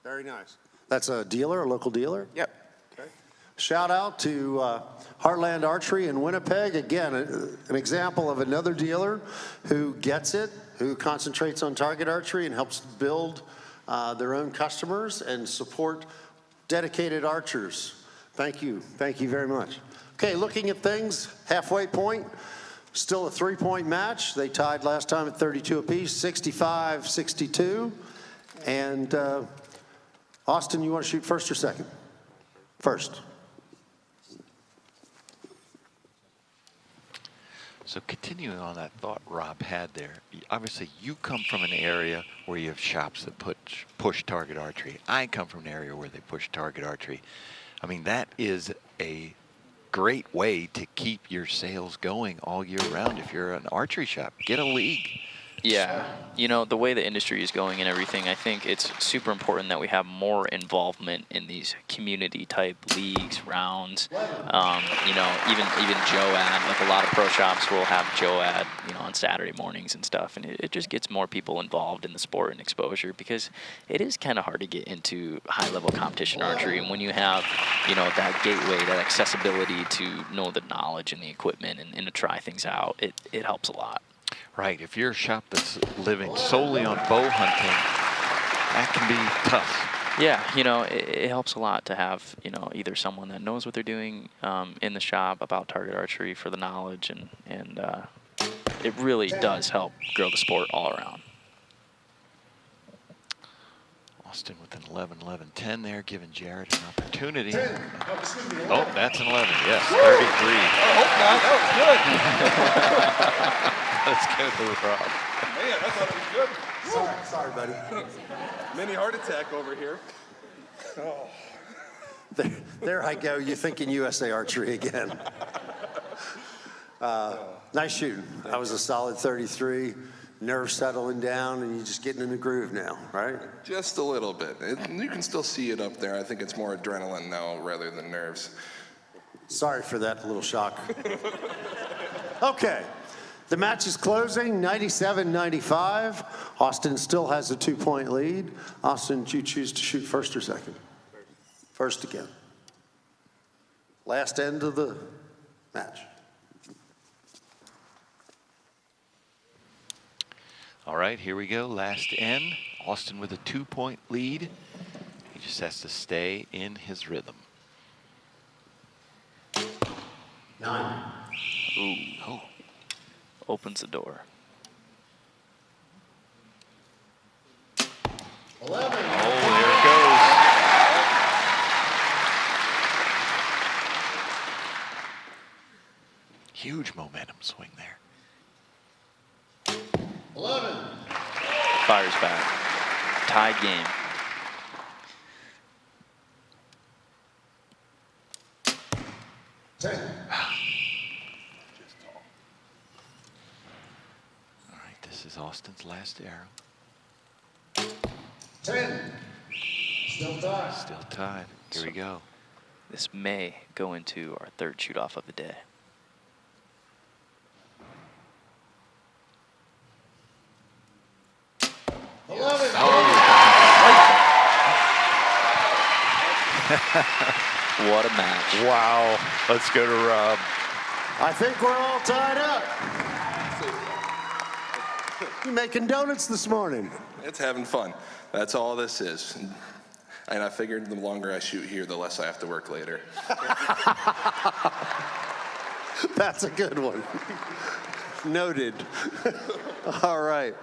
Very nice. That's a dealer, a local dealer? Yep. Okay. Shout out to Heartland Archery in Winnipeg. Again, an example of another dealer who gets it, who concentrates on target archery and helps build their own customers and support dedicated archers. Thank you. Thank you very much. Okay, looking at things, halfway point, still a 3-point match. They tied last time at 32 apiece, 65-62. And Austin, you want to shoot first or second? First. So continuing on that thought Rob had there, obviously you come from an area where you have shops that push target archery. I come from an area where they push target archery. I mean, that is a great way to keep your sales going all year round. If you're an archery shop, get a league. Yeah, you know, the way the industry is going and everything, I think it's super important that we have more involvement in these community-type leagues, rounds. You know, even JOAD, like a lot of pro shops will have JOAD, you know, on Saturday mornings and stuff, and it just gets more people involved in the sport and exposure, because it is kind of hard to get into high-level competition archery, and when you have, you know, that gateway, that accessibility to know the knowledge and the equipment and to try things out, it helps a lot. Right, if you're a shop that's living solely on bow hunting, that can be tough. Yeah, you know, it helps a lot to have, you know, either someone that knows what they're doing in the shop about target archery for the knowledge, and it really does help grow the sport all around. Austin with an 11-11-10 there, giving Jared an opportunity. Oh, that's an 11. Yes, 33. I hope not. That Let's go to Rob. was good. Man, I thought it was good. Sorry, buddy. Mini heart attack over here. Oh. There I go. You're thinking USA Archery again. Nice shooting. That was a solid 33. Nerves settling down, and you're just getting in the groove now, right? Just a little bit. You can still see it up there. I think it's more adrenaline now rather than nerves. Sorry for that little shock. Okay. The match is closing, 97-95. Austin still has a 2-point lead. Austin, do you choose to shoot first or second? First again. Last end of the match. All right, here we go. Last end. Austin with a 2-point lead. He just has to stay in his rhythm. 9. Ooh. Oh. Opens the door. 11. Oh, there it goes. Huge momentum swing there. 11. Fires back. Tied game. Ten. All right, this is Austin's last arrow. 10. Still tied. Still tied. Here we go. This may go into our third shoot-off of the day. What a match. Wow. Let's go to Rob. I think we're all tied up. You making donuts this morning? It's having fun. That's all this is. And I figured the longer I shoot here, the less I have to work later. That's a good one. Noted. All right.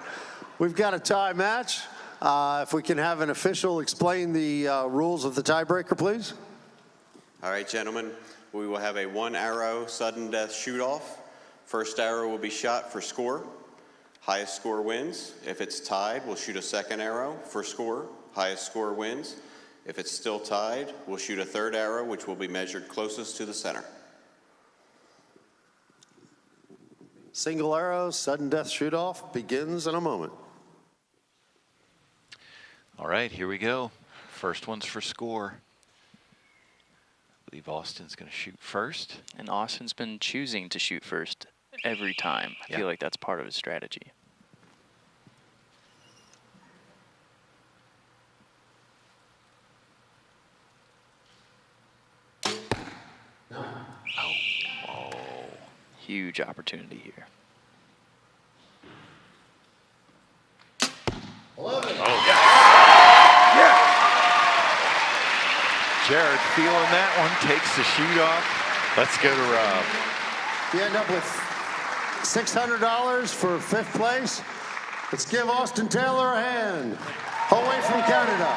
We've got a tie match. If we can have an official explain the rules of the tiebreaker, please. All right, gentlemen, we will have a 1-arrow sudden death shoot-off. First arrow will be shot for score. Highest score wins. If it's tied, we'll shoot a second arrow for score. Highest score wins. If it's still tied, we'll shoot a third arrow, which will be measured closest to the center. Single arrow, sudden death shoot-off begins in a moment. All right, here we go. First one's for score. I believe Austin's going to shoot first. And Austin's been choosing to shoot first every time. I feel like that's part of his strategy. Oh. Huge opportunity here. 11. Oh, yeah. Jared feeling that one, takes the shoot off. Let's go to Rob. You end up with $600 for 5th place. Let's give Austin Taylor a hand. Away from Canada.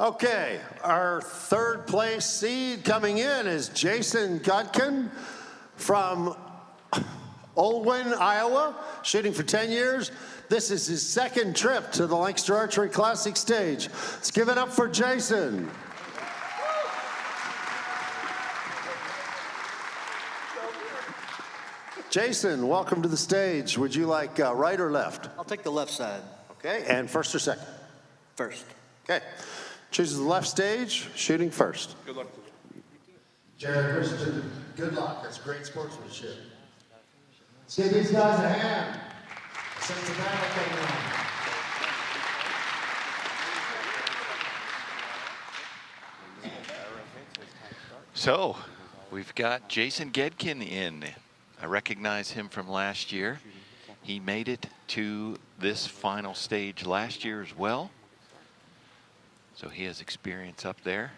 Okay, our 3rd place seed coming in is Jason Goedken from Olwyn, Iowa, shooting for 10 years. This is his 2nd trip to the Lancaster Archery Classic stage. Let's give it up for Jason. Jason, welcome to the stage. Would you like right or left? I'll take the left side. Okay, and first or second? First. Okay, chooses the left stage, shooting first. Good luck. Jared Christian, good luck. That's great sportsmanship. Let's give these guys a hand. Since the battle came on. So, we've got Jason Goedken in. I recognize him from last year. He made it to this final stage last year as well. So he has experience up there.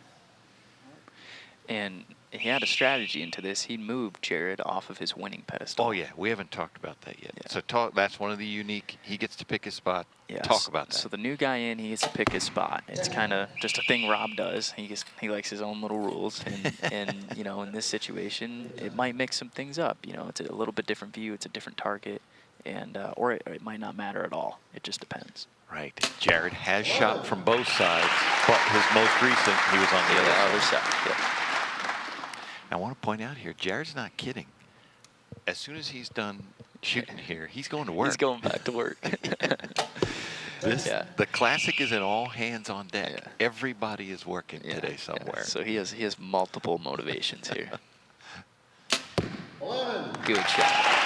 And he had a strategy into this. He moved Jared off of his winning pedestal. Oh, yeah. We haven't talked about that yet. Yeah. So that's one of the unique. He gets to pick his spot. Yes. Talk about that. So the new guy in, he gets to pick his spot. It's kind of just a thing Rob does. He likes his own little rules, and you know, in this situation, it might mix some things up. You know, it's a little bit different view. It's a different target, and or it might not matter at all. It just depends. Right. Jared has shot from both sides, but his most recent, he was on the other side. Yeah. I want to point out here, Jared's not kidding. As soon as he's done shooting here, he's going to work. He's going back to work. The Classic is an all hands on deck. Yeah. Everybody is working today somewhere. Yeah. So he has multiple motivations here. Good shot.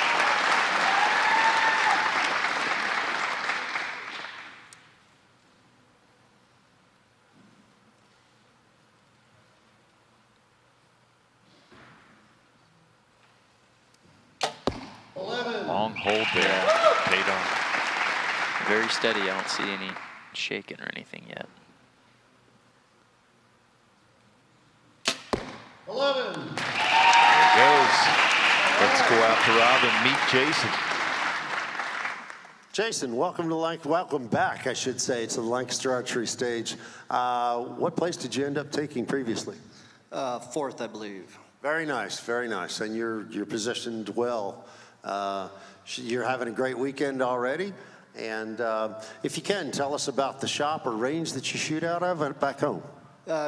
Long hold there. Paid off. Very steady. I don't see any shaking or anything yet. 11. There it goes. Let's go out to Rob and meet Jason. Jason, welcome back, I should say, to the Lancaster Archery stage. What place did you end up taking previously? Fourth, I believe. Very nice, very nice. And you're positioned well. You're having a great weekend already. And if you can, tell us about the shop or range that you shoot out of back home.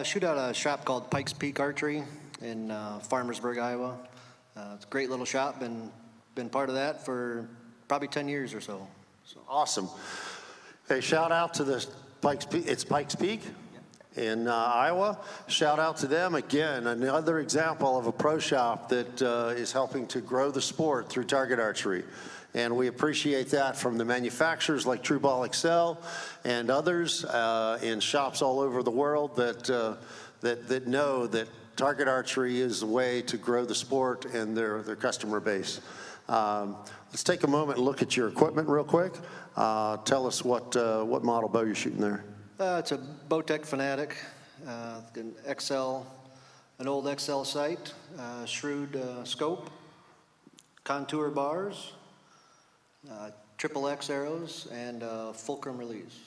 Shoot out a shop called Pikes Peak Archery in Farmersburg, Iowa. It's a great little shop. Been part of that for probably 10 years or so. Awesome. Hey, shout out to the Pikes Peak. It's Pikes Peak in Iowa. Shout out to them again. Another example of a pro shop that is helping to grow the sport through target archery. And we appreciate that from the manufacturers like True Ball Excel and others in shops all over the world that know that target archery is a way to grow the sport and their customer base. Let's take a moment and look at your equipment real quick. Tell us what model bow you're shooting there. It's a Bowtech Fanatic, an old XL sight, shrewd scope, contour bars, triple X arrows, and fulcrum release.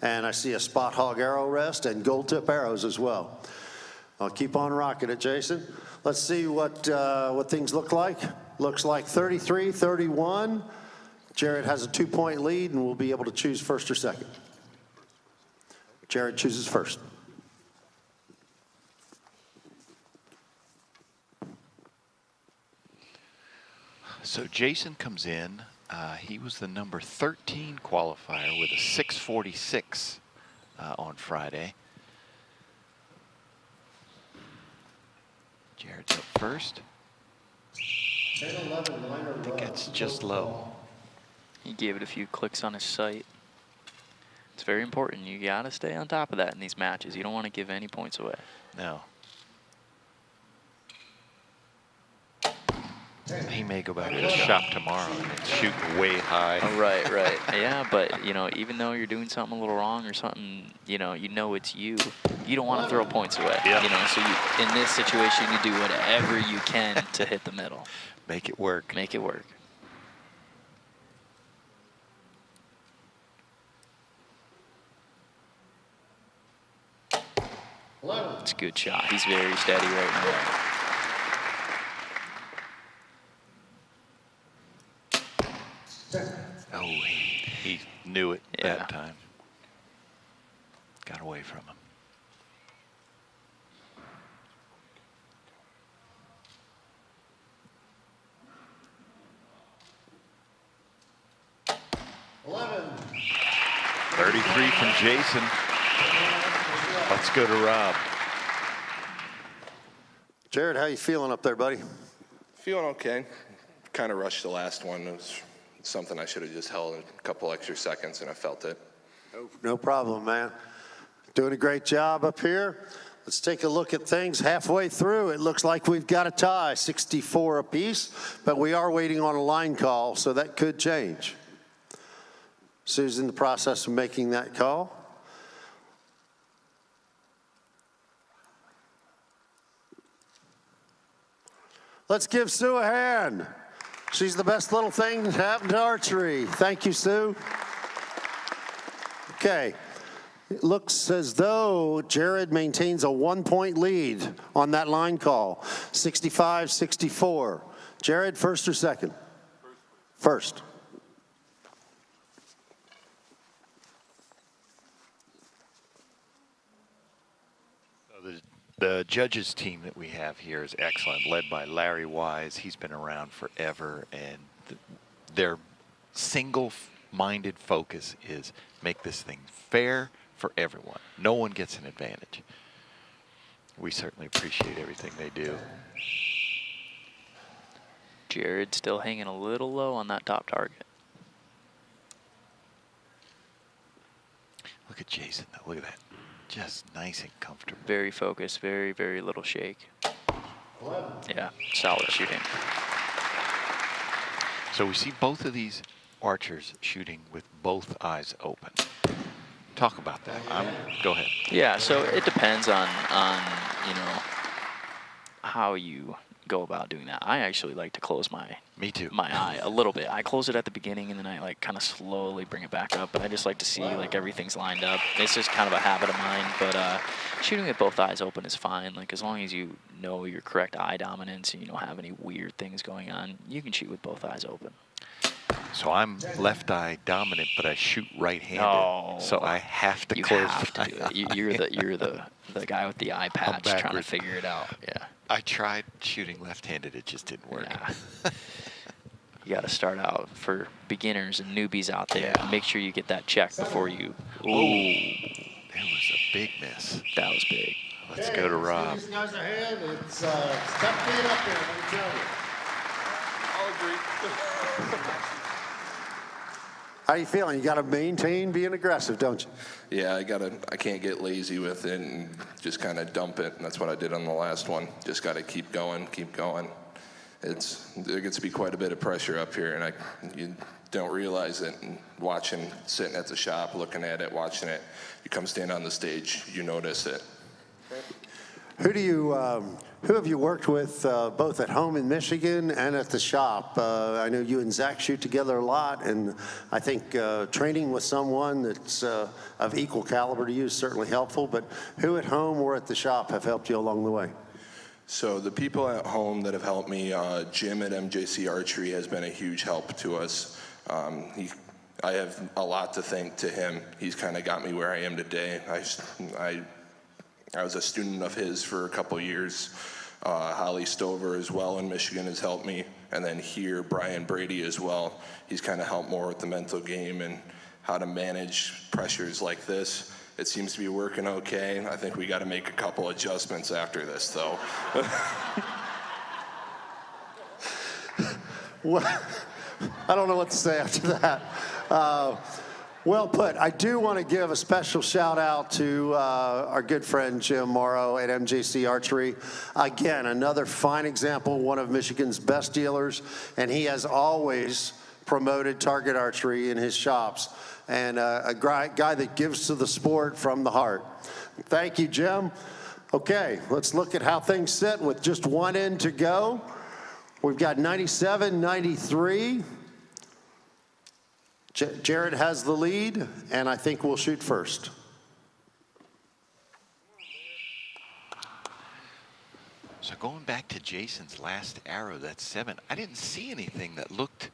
And I see a spot hog arrow rest and gold tip arrows as well. I'll keep on rocking it, Jason. Let's see what things look like. Looks like 33-31. Jared has a 2-point lead, and we'll be able to choose first or second. Jared chooses first. So Jason comes in. He was the number 13 qualifier with a 646 on Friday. Jared's up first. I think that's just low. He gave it a few clicks on his sight. It's very important. You got to stay on top of that in these matches. You don't want to give any points away. No. He may go back to the shop tomorrow and shoot way high. Oh, right. Yeah, but, you know, even though you're doing something a little wrong or something, you know it's you don't want to throw points away. Yep. You know, so in this situation, you do whatever you can to hit the middle. Make it work. Make it work. It's a good shot. He's very steady right now. Oh, he knew it that time. Got away from him. $11. 33 from Jason. Let's go to Rob. Jared, how you feeling up there, buddy? Feeling okay. Kind of rushed the last one. It was something I should have just held a couple extra seconds, and I felt it. No problem, man. Doing a great job up here. Let's take a look at things halfway through. It looks like we've got a tie, 64 apiece, but we are waiting on a line call, so that could change. Sue's in the process of making that call. Let's give Sue a hand. She's the best little thing that happened to archery. Thank you, Sue. Okay. It looks as though Jared maintains a 1-point lead on that line call, 65-64. Jared, first or second? First. The judges team that we have here is excellent, led by Larry Wise. He's been around forever, and their single-minded focus is make this thing fair for everyone. No one gets an advantage. We certainly appreciate everything they do. Jared still hanging a little low on that top target. Look at Jason, though. Look at that. Just nice and comfortable. Very focused, very, very little shake. Yeah, solid shooting. So we see both of these archers shooting with both eyes open. Talk about that. Go ahead. Yeah, so it depends on you know, how you go about doing that. I actually like to close my eye a little bit. I close it at the beginning and then I like kind of slowly bring it back up, but I just like to see like everything's lined up. It's just kind of a habit of mine, but shooting with both eyes open is fine. Like as long as you know your correct eye dominance and you don't have any weird things going on, you can shoot with both eyes open. So I'm left eye dominant, but I shoot right-handed. No. So I have to You close have my to do it. You're the guy with the eye patch trying to backwards. figure it out. Yeah. I tried shooting left-handed. It just didn't work. Yeah. You got to start out for beginners and newbies out there. Yeah. Make sure you get that check before you. That was a big miss. That was big. Let's go to Rob. These guys ahead. It's tough being up there, let me tell you. I'll agree. How you feeling? You got to maintain being aggressive, don't you? Yeah, I can't get lazy with it and just kind of dump it. And that's what I did on the last one. Just got to keep going, keep going. There gets to be quite a bit of pressure up here, and you don't realize it. And sitting at the shop, looking at it, watching it, you come stand on the stage, you notice it. Who have you worked with both at home in Michigan and at the shop? I know you and Zach shoot together a lot, and I think training with someone that's of equal caliber to you is certainly helpful, but who at home or at the shop have helped you along the way? So the people at home that have helped me, Jim at MJC Archery has been a huge help to us. I have a lot to thank to him. He's kind of got me where I am today. I was a student of his for a couple years. Holly Stover as well in Michigan has helped me. And then here, Brian Brady as well. He's kind of helped more with the mental game and how to manage pressures like this. It seems to be working okay. I think we got to make a couple adjustments after this, though. Well, I don't know what to say after that. Well put. I do want to give a special shout out to our good friend Jim Morrow at MJC Archery. Again, another fine example, one of Michigan's best dealers, and he has always promoted target archery in his shops, and a guy that gives to the sport from the heart. Thank you, Jim. Okay, let's look at how things sit with just one end to go. We've got 97-93. Jared has the lead, and I think we'll shoot first. So going back to Jason's last arrow, that's 7, I didn't see anything that looked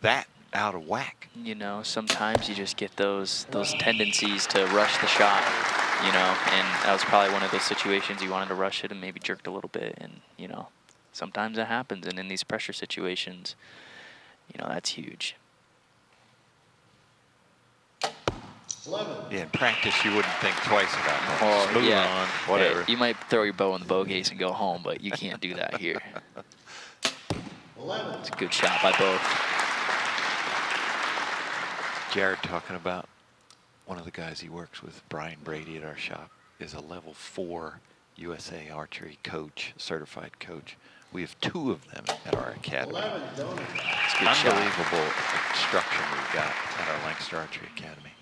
that out of whack. You know, sometimes you just get those tendencies to rush the shot, you know, and that was probably one of those situations you wanted to rush it and maybe jerked a little bit, and, you know, sometimes that happens, and in these pressure situations, you know, that's huge. 11. Yeah, in practice, you wouldn't think twice about that. Just move on, whatever. Hey, you might throw your bow in the bow case and go home, but you can't do that here. 11. It's a good shot by both. Jared talking about one of the guys he works with, Brian Brady at our shop, is a level 4 USA archery coach, certified coach. We have 2 of them at our academy. It's a good shot. Unbelievable instruction we've got at our Lancaster Archery Academy.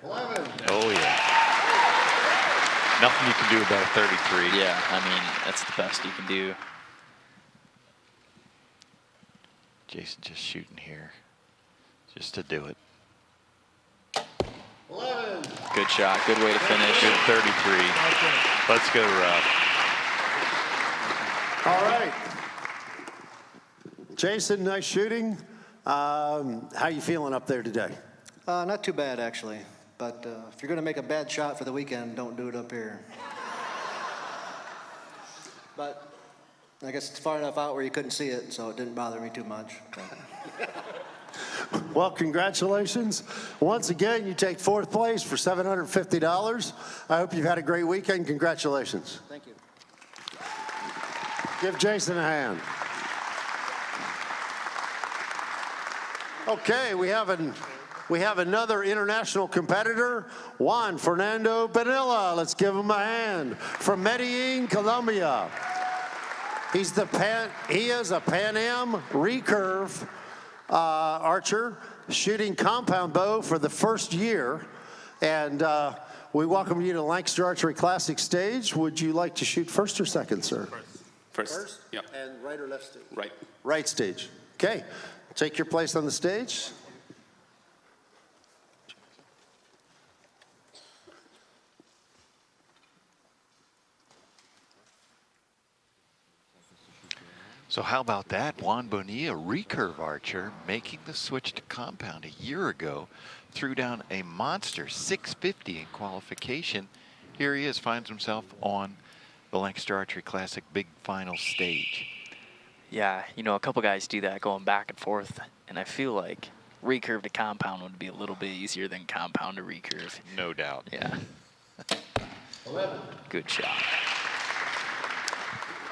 11. Oh, yeah. Nothing you can do about a 33. Yeah, I mean, that's the best you can do. Jason just shooting here, just to do it. 11. Good shot. Good way to finish. Good 33. Let's go, Rob. All right. Jason, nice shooting. How you feeling up there today? Not too bad, actually. But if you're going to make a bad shot for the weekend, don't do it up here. But I guess it's far enough out where you couldn't see it, so it didn't bother me too much. Well, congratulations. Once again, you take 4th place for $750. I hope you've had a great weekend. Congratulations. Thank you. Give Jason a hand. Okay, we have another international competitor, Juan Fernando Bonilla. Let's give him a hand. From Medellin, Colombia. He is a Pan Am recurve archer, shooting compound bow for the first year. And we welcome you to the Lancaster Archery Classic stage. Would you like to shoot first or second, sir? First. Yeah. And right or left stage? Right. Right stage. Okay. Take your place on the stage. So how about that? Juan Bonilla, recurve archer, making the switch to compound a year ago, threw down a monster 650 in qualification. Here he is, finds himself on the Lancaster Archery Classic big final stage. Yeah, you know, a couple guys do that going back and forth, and I feel like recurve to compound would be a little bit easier than compound to recurve. No doubt. Yeah. 11. Good shot.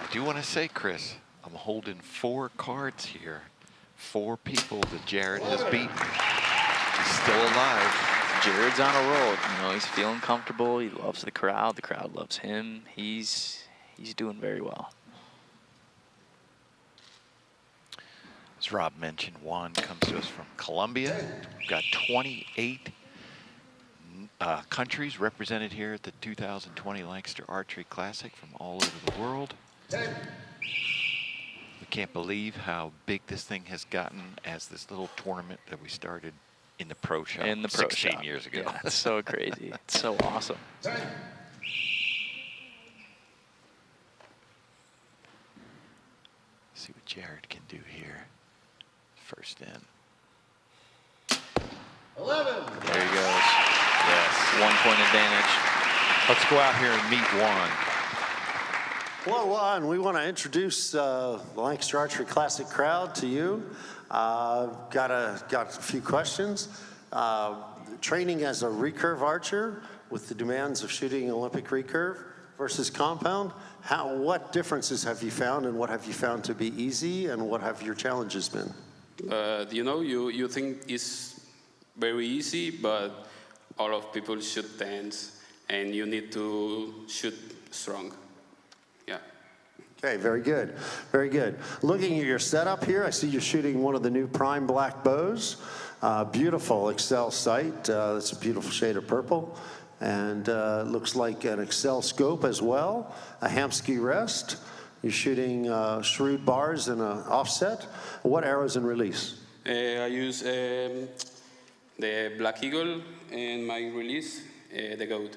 I do want to say, Chris, I'm holding 4 cards here. 4 people that Jared has beaten. He's still alive. Jared's on a roll. You know, he's feeling comfortable. He loves the crowd. The crowd loves him. He's doing very well. As Rob mentioned, Juan comes to us from Colombia. We've got 28 countries represented here at the 2020 Lancaster Archery Classic from all over the world. We can't believe how big this thing has gotten as this little tournament that we started in the pro shop 16 years ago. Yeah, it's so crazy. It's so awesome. See what Jared can do here. First in. 11. There he goes. Yes. 1 point advantage. Let's go out here and meet Juan. Well, Juan, we want to introduce the Lancaster Archery Classic crowd to you. Got a few questions. Training as a recurve archer with the demands of shooting Olympic recurve versus compound, what differences have you found, and what have you found to be easy, and what have your challenges been? You know, you think it's very easy, but all of people shoot tens, and you need to shoot strong. Yeah. Okay, very good, very good. Looking at your setup here, I see you're shooting one of the new prime black bows. Beautiful Excel sight. That's a beautiful shade of purple. And looks like an Excel scope as well. A Hamsky rest. You're shooting shrewd bars and an offset. What arrows in release? I use the Black Eagle, and my release, the Goat.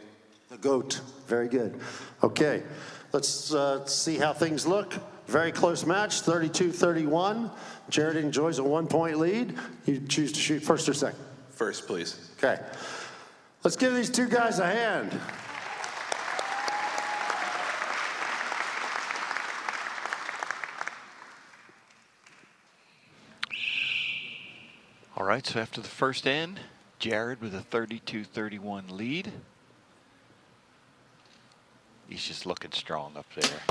The Goat, very good. Okay, let's see how things look. Very close match, 32-31. Jared enjoys a 1-point lead. You choose to shoot first or second? First, please. Okay. Let's give these two guys a hand. All right, so after the first end, Jared with a 32-31 lead. He's just looking strong up there.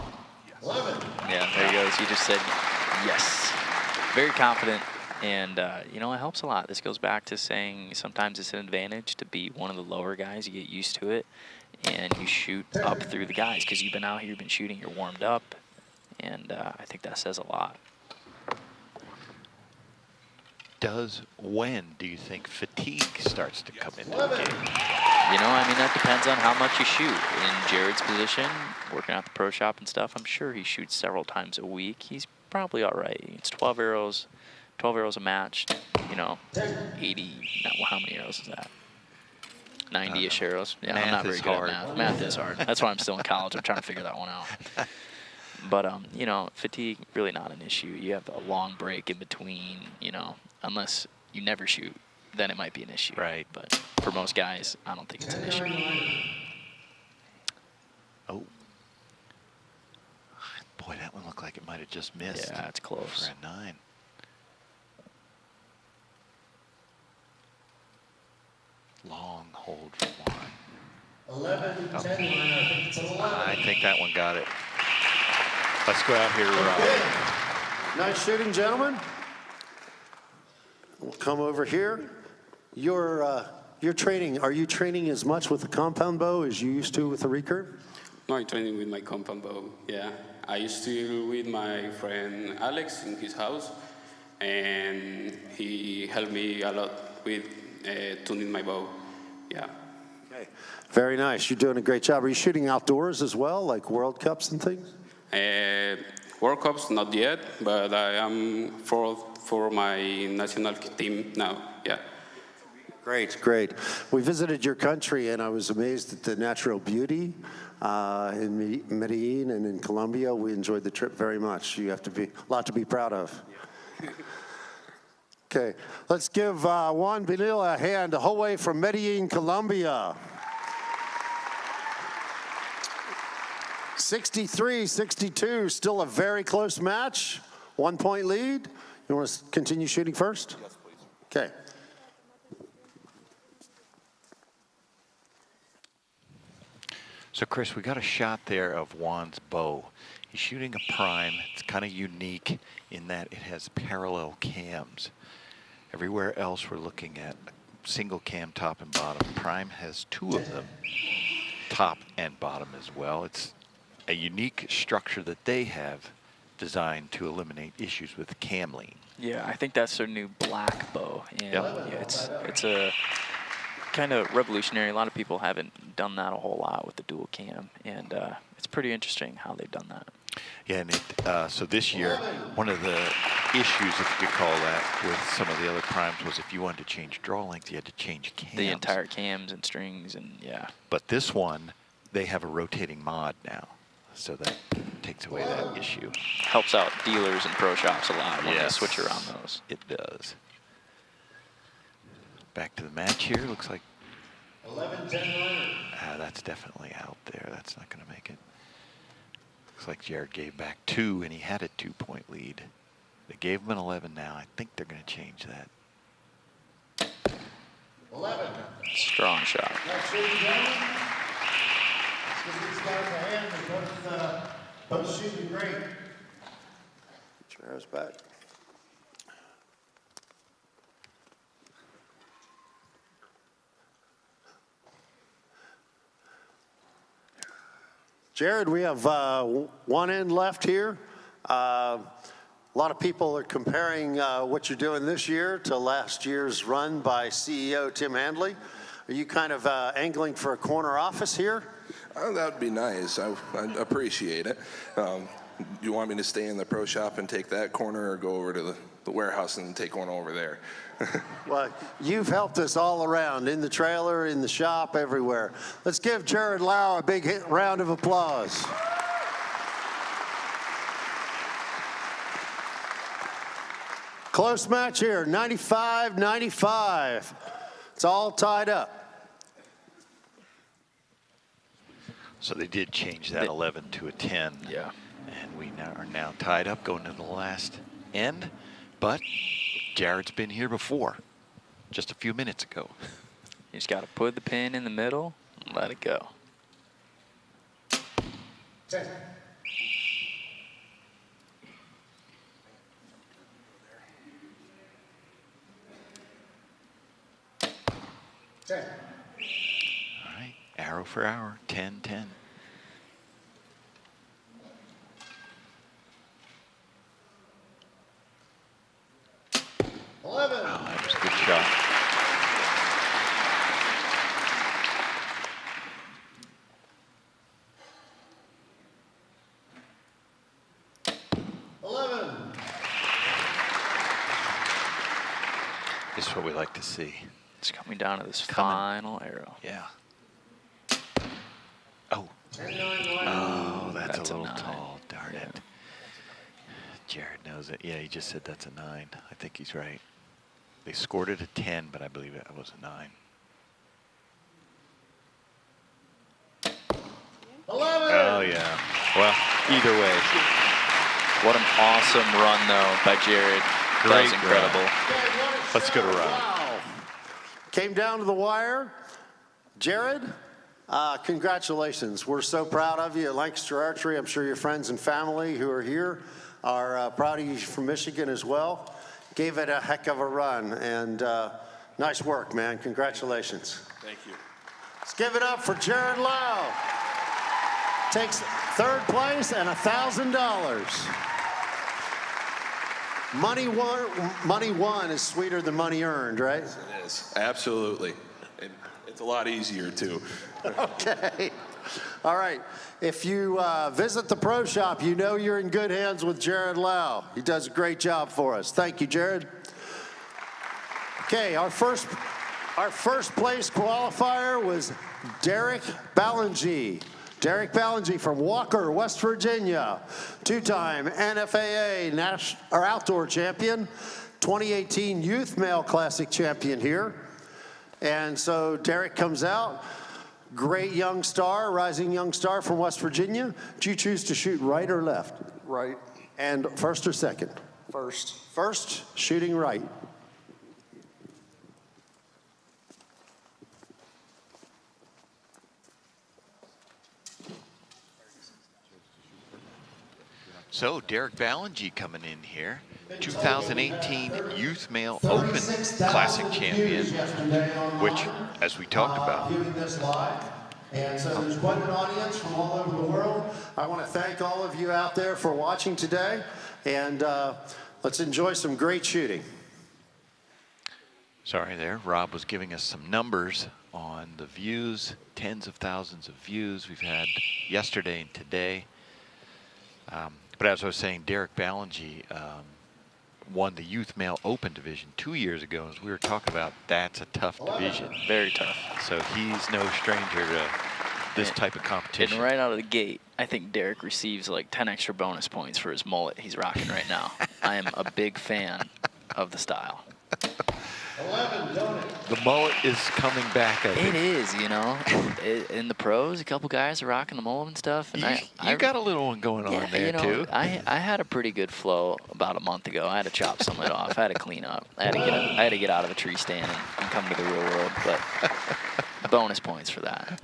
11. Yeah, there he goes. He just said yes. Very confident, and you know, it helps a lot. This goes back to saying sometimes it's an advantage to be one of the lower guys. You get used to it, and you shoot up through the guys because you've been out here, you've been shooting, you're warmed up, and I think that says a lot. When do you think fatigue starts to come into the game? You know, I mean, that depends on how much you shoot. In Jared's position, working at the pro shop and stuff, I'm sure he shoots several times a week. He's probably all right. It's 12 arrows a match, you know, 80, how many arrows is that? 90-ish arrows. Yeah, I'm not very good at math. Math is hard. That's why I'm still in college. I'm trying to figure that one out. But, you know, fatigue, really not an issue. You have a long break in between, you know, unless you never shoot, then it might be an issue. Right. But for most guys, I don't think it's an issue. Oh. Boy, that one looked like it might have just missed. Yeah, it's close. For a 9. Long hold for Juan. 11, 10, I think it's 11. I think that one got it. Let's go out here. Nice shooting, gentlemen. We'll come over here. You're training. Are you training as much with the compound bow as you used to with the recurve? No, I'm training with my compound bow. Yeah, I used to with my friend Alex in his house, and he helped me a lot with tuning my bow. Yeah. Okay. Very nice. You're doing a great job. Are you shooting outdoors as well, like World Cups and things? World Cups, not yet, but I am for my national team now. Yeah. Great, great. We visited your country, and I was amazed at the natural beauty in Medellin and in Colombia. We enjoyed the trip very much. You have to be a lot to be proud of. Okay, let's give Juan Bonilla a hand, the whole way from Medellin, Colombia. 63-62, still a very close match. 1 point lead. You want to continue shooting first? Yes, please. Okay. So, Chris, we got a shot there of Juan's bow. He's shooting a prime. It's kind of unique in that it has parallel cams. Everywhere else we're looking at single cam top and bottom. Prime has 2 of them, top and bottom as well. It's a unique structure that they have designed to eliminate issues with cam lean. Yeah, I think that's their new black bow. And yeah, it's a kind of revolutionary. A lot of people haven't done that a whole lot with the dual cam, and it's pretty interesting how they've done that. Yeah, and so this year, one of the issues, if you could call that, with some of the other primes was if you wanted to change draw length, you had to change cams. The entire cams and strings, and yeah. But this one, they have a rotating mod now, so that takes away that issue. Helps out dealers and pro shops a lot when they switch around those. It does. Back to the match here. Looks like 11-10. That's definitely out there. That's not going to make it. Looks like Jared gave back 2, and he had a 2-point lead. They gave him an 11 now. I think they're going to change that. 11. Strong shot. Let's give these guys a hand. They're both shooting great. Get your arrows back. Jared, we have one end left here. A lot of people are comparing what you're doing this year to last year's run by CEO Tim Handley. Are you kind of angling for a corner office here? Oh, that would be nice. I appreciate it. You want me to stay in the pro shop and take that corner, or go over to the warehouse and take one over there? Well, you've helped us all around, in the trailer, in the shop, everywhere. Let's give Jared Laux a big round of applause. Close match here, 95-95. It's all tied up. So they did change that 11 to a 10. Yeah. And we are now tied up going to the last end. But Jared's been here before, just a few minutes ago. You just got to put the pin in the middle and let it go. 10. All right, arrow for hour, 10-10. Oh, that was a good shot. This is what we like to see. It's coming down to this final arrow. Yeah. Oh. Oh, that's a little tall. Darn it. Jared knows it. Yeah, he just said that's a 9. I think he's right. They scored it a 10, but I believe it was a 9. 11. Oh, yeah. Well, either way. What an awesome run, though, by Jared. That Great was incredible. run. Let's go to Rob. Wow. Came down to the wire. Jared, congratulations. We're so proud of you at Lancaster Archery. I'm sure your friends and family who are here are proud of you from Michigan as well. Gave it a heck of a run, and nice work, man. Congratulations. Thank you. Let's give it up for Jared Laux. Takes 3rd place and $1,000. Money won is sweeter than money earned, right? It is, absolutely. And it's a lot easier, too. Okay. All right. If you visit the pro shop, you know you're in good hands with Jared Laux. He does a great job for us. Thank you, Jared. Okay, our first place qualifier was Ballengee. Derek Ballengee from Walker, West Virginia, 2-time NFAA outdoor champion, 2018 Youth Male Classic champion here. And so Derek comes out, great young star, rising young star from West Virginia. Do you choose to shoot right or left? Right. And first or second? First. First, shooting right. So Derek Ballengee coming in here, 2018 Youth Male Open Classic champion, which, as we talked about. And so there's quite an audience from all over the world. I want to thank all of you out there for watching today, and let's enjoy some great shooting. Sorry there, Rob was giving us some numbers on the views, tens of thousands of views we've had yesterday and today. But as I was saying, Derek Ballengee won the Youth Male Open division 2 years ago. As we were talking about, that's a tough division. Very tough. So he's no stranger to this type of competition. And right out of the gate, I think Derek receives like 10 extra bonus points for his mullet he's rocking right now. I am a big fan of the style. 11, the mullet is coming back, I think. It is, you know. In the pros, a couple guys are rocking the mullet and stuff. And you got a little one going on there, you know, too. I had a pretty good flow about a month ago. I had to chop some of it off. I had to clean up. I had to get out of a tree stand and come to the real world. But bonus points for that.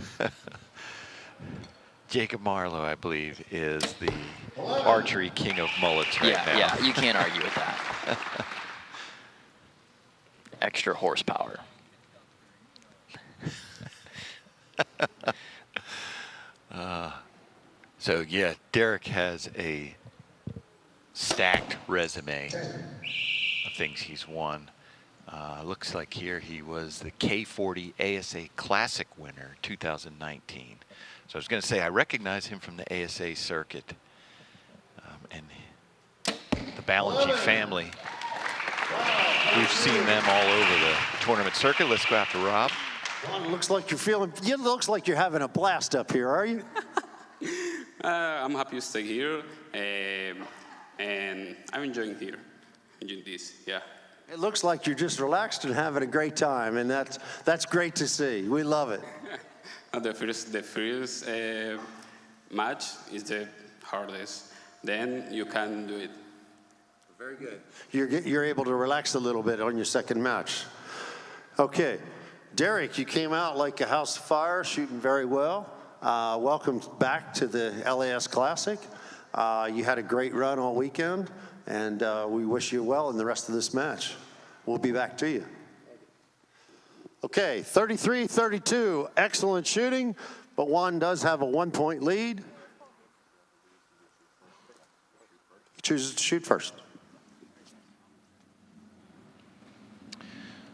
Jacob Marlowe, I believe, is the archery king of mullets right now. Yeah, you can't argue with that. Extra horsepower. So yeah, Derek has a stacked resume of things he's won. Looks like here he was the K40 ASA Classic winner 2019. So I was going to say I recognize him from the ASA circuit, and the Ballengee family. We've seen them all over the tournament circuit. Let's go after Rob. Juan, looks like you're feeling. It looks like you're having a blast up here. Are you? I'm happy to stay here, and I'm enjoying this. Yeah. It looks like you're just relaxed and having a great time, and that's great to see. We love it. The first match is the hardest. Then you can do it. Very good. You're able to relax a little bit on your second match. Okay, Derek, you came out like a house of fire, shooting very well. Welcome back to the LAS Classic. You had a great run all weekend, and we wish you well in the rest of this match. We'll be back to you. Okay, 33-32, excellent shooting, but Juan does have a 1-point lead. He chooses to shoot first.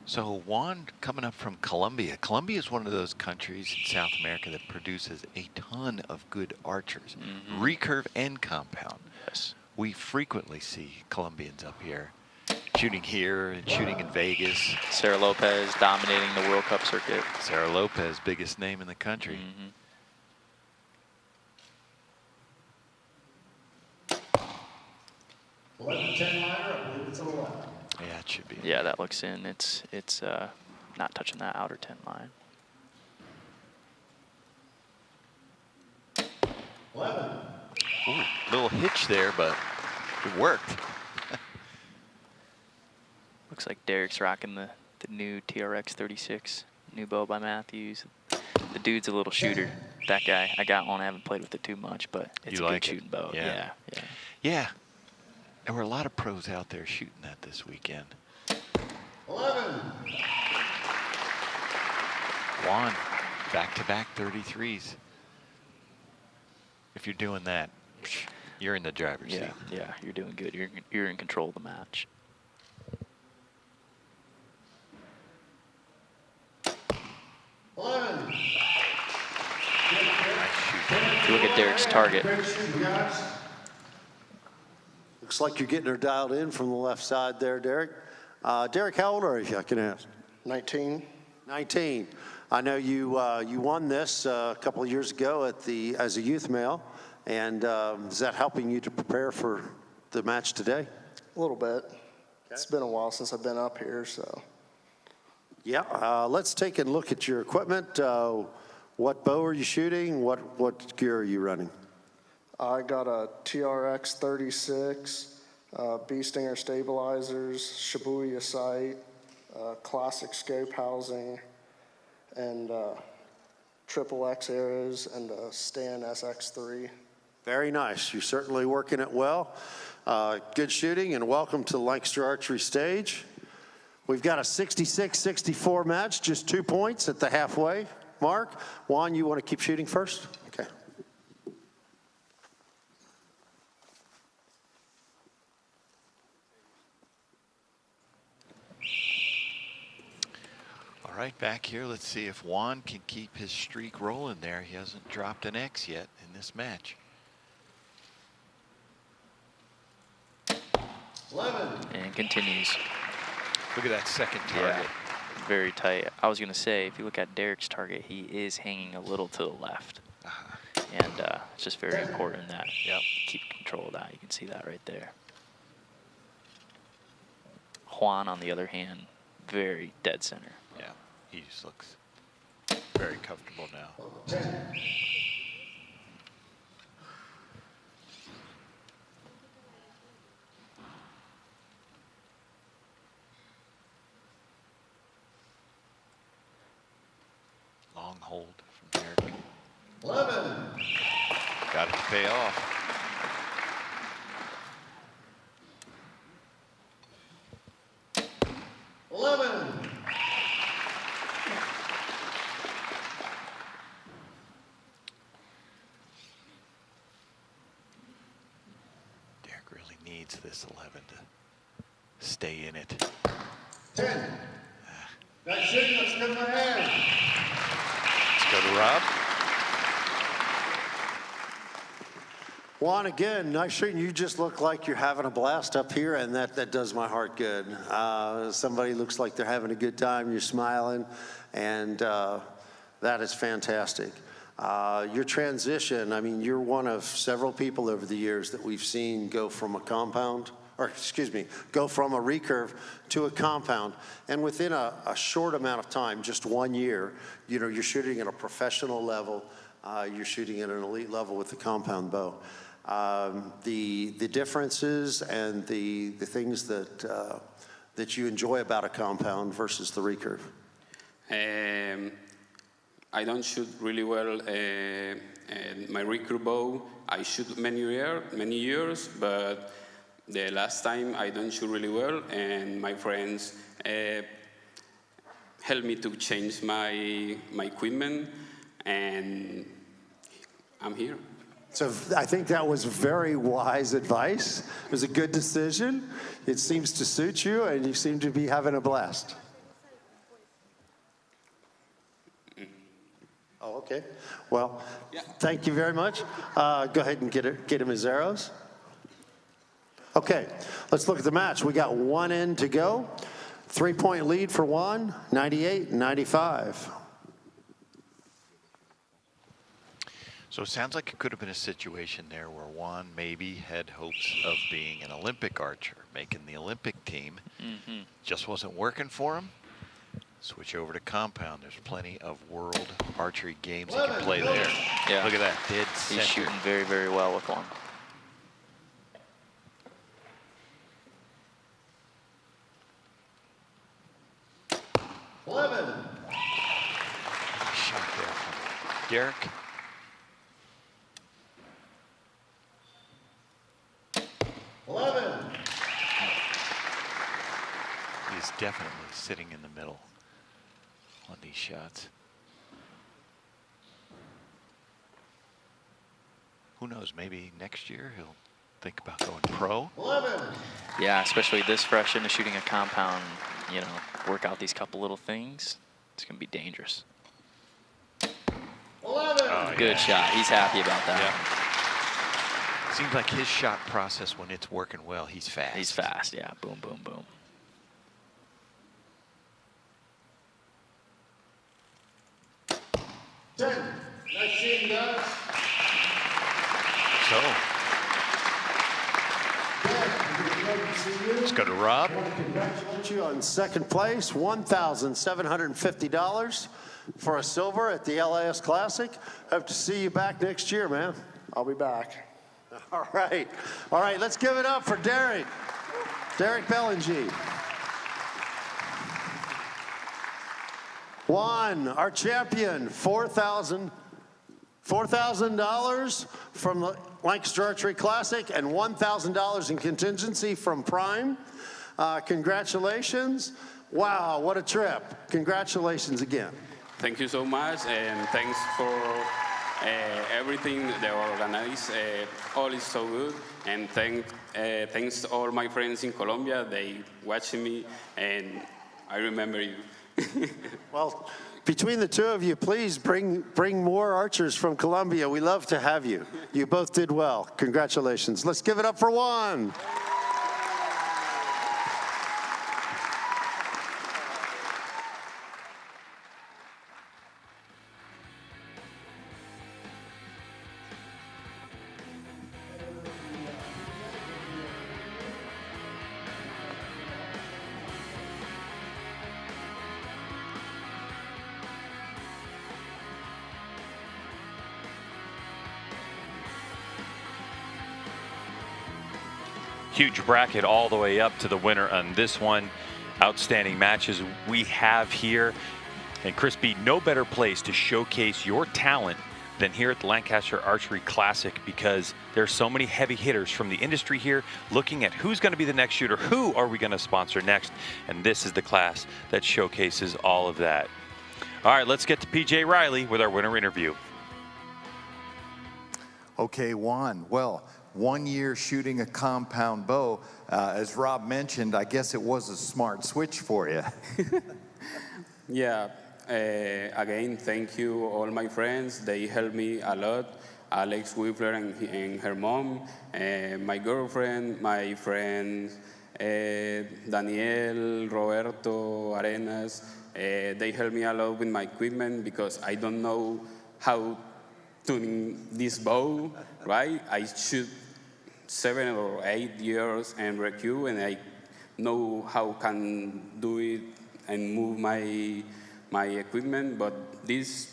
So Juan coming up from Colombia. Colombia is one of those countries in South America that produces a ton of good archers, recurve and compound. Yes. We frequently see Colombians up here shooting here and shooting in Vegas. Sarah Lopez dominating the World Cup circuit. Sarah Lopez, biggest name in the country. Mm-hmm. 11-10 liner, I believe it's 11. Yeah, it should be. Yeah, that looks in. It's not touching that outer 10 line. 11. Ooh, little hitch there, but it worked. Looks like Derek's rocking the new TRX 36, new bow by Matthews. The dude's a little shooter. That guy, I got one. I haven't played with it too much, but it's You a like good it? shooting bow. Yeah. Yeah. Yeah. There were a lot of pros out there shooting that this weekend. 11. Juan, back-to-back 33s. If you're doing that, you're in the driver's seat. Yeah, you're doing good. You're in control of the match. If you look at Derek's target. Looks like you're getting her dialed in from the left side there, Derek. Derek, how old are you, if I can ask? 19. 19. I know you you won this a couple of years ago as a youth male, and is that helping you to prepare for the match today? A little bit. Okay. It's been a while since I've been up here, so. Yeah, let's take a look at your equipment. What bow are you shooting? What gear are you running? I got a TRX 36, bee stinger stabilizers, Shibuya sight, classic scope housing, and triple X arrows, and a Stan SX3. Very nice. You're certainly working it well. Good shooting, and welcome to the Lancaster Archery stage. We've got a 66-64 match, just 2 points at the halfway mark. Juan, you want to keep shooting first? Okay. All right, back here, let's see if Juan can keep his streak rolling there. He hasn't dropped an X yet in this match. 11. And continues. Look at that second target. Yeah, very tight. I was going to say, if you look at Derek's target, he is hanging a little to the left. And it's just very important that you keep control of that. You can see that right there. Juan, on the other hand, very dead center. Yeah, he just looks very comfortable now. 10. Long hold from Derek. 11. Got it to pay off. Derek really needs this 11 to stay in it. 10. That's it. Let's give him a hand. Let's go to Rob. Juan, again, nice shooting. You just look like you're having a blast up here, and that does my heart good. Somebody looks like they're having a good time. You're smiling, and that is fantastic. Your transition, I mean, you're one of several people over the years that we've seen go from a compound, or excuse me, go from a recurve to a compound. And within a short amount of time, just 1 year, you know, you're shooting at a professional level. You're shooting at an elite level with the compound bow. The differences and the things that you enjoy about a compound versus the recurve. I don't shoot really well my recurve bow. I shoot many years, but the last time I don't shoot really well, and my friends helped me to change my equipment, and I'm here. So I think that was very wise advice. It was a good decision. It seems to suit you, and you seem to be having a blast. Oh, okay. Well, thank you very much. Go ahead and get him his arrows. Okay, let's look at the match. We got one in to go. 3-point lead for Juan, 98-95. So it sounds like it could have been a situation there where Juan maybe had hopes of being an Olympic archer, making the Olympic team. Just wasn't working for him. Switch over to compound. There's plenty of world archery games he can play there. Yeah. Look at that, dead He's center. shooting very, very well with one. Shot there from Derek. He's definitely sitting in the middle on these shots. Who knows, maybe next year he'll think about going pro. Yeah, especially this fresh into shooting a compound, you know, work out these couple little things. It's going to be dangerous. Oh, Good shot. He's happy about that. Seems like his shot process, when it's working well, he's fast. He's fast, yeah. Boom, boom, boom. Nice shooting, guys. So, let's go to Rob. I want to congratulate you on second place, $1,750 for a silver at the LAS Classic. Hope to see you back next year, man. I'll be back. All right. All right, let's give it up for Derek. Derek Ballengee. Juan, our champion, $4,000 from the Lancaster Archery Classic and $1,000 in contingency from Prime. Congratulations. Wow, what a trip. Congratulations again. Thank you so much, and thanks for everything they organized. All is so good, and thanks to all my friends in Colombia. They watching me, and I remember you. Well, between the two of you, please bring more archers from Colombia. We love to have you. You both did well. Congratulations. Let's give it up for Juan. Huge bracket all the way up to the winner on this one. Outstanding matches we have here. And Crispy, no better place to showcase your talent than here at the Lancaster Archery Classic, because there's so many heavy hitters from the industry here looking at who's going to be the next shooter, who are we going to sponsor next, and this is the class that showcases all of that. All right, let's get to PJ Riley with our winner interview. Okay, Juan, well, 1 year shooting a compound bow. As Rob mentioned, I guess it was a smart switch for you. Yeah, again, thank you all my friends. They helped me a lot. Alex Whiffler and her mom, my girlfriend, my friends, Daniel, Roberto, Arenas. They helped me a lot with my equipment because I don't know how tuning this bow, right? I shoot 7 or 8 years and recue, and I know how can do it and move my equipment, but this.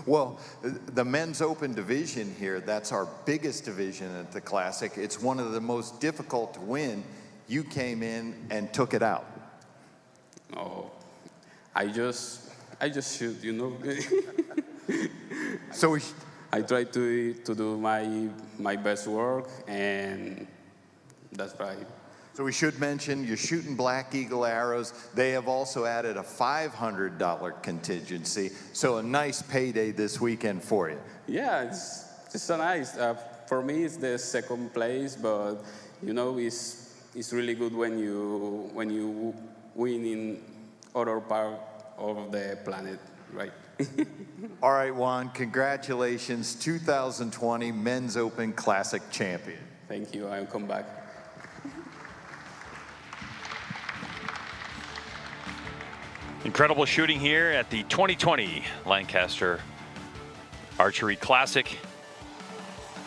Well, the men's open division here, that's our biggest division at the Classic. It's one of the most difficult to win. You came in and took it out. Oh, I just shoot, you know. So I try to do my best work, and that's right. So we should mention you're shooting Black Eagle arrows. They have also added a $500 contingency, so a nice payday this weekend for you. Yeah, it's so nice. For me, it's the second place, but you know, it's really good when you win in other part of the planet, right? All right, Juan, congratulations, 2020 Men's Open Classic champion. Thank you. I'll come back. Incredible shooting here at the 2020 Lancaster Archery Classic.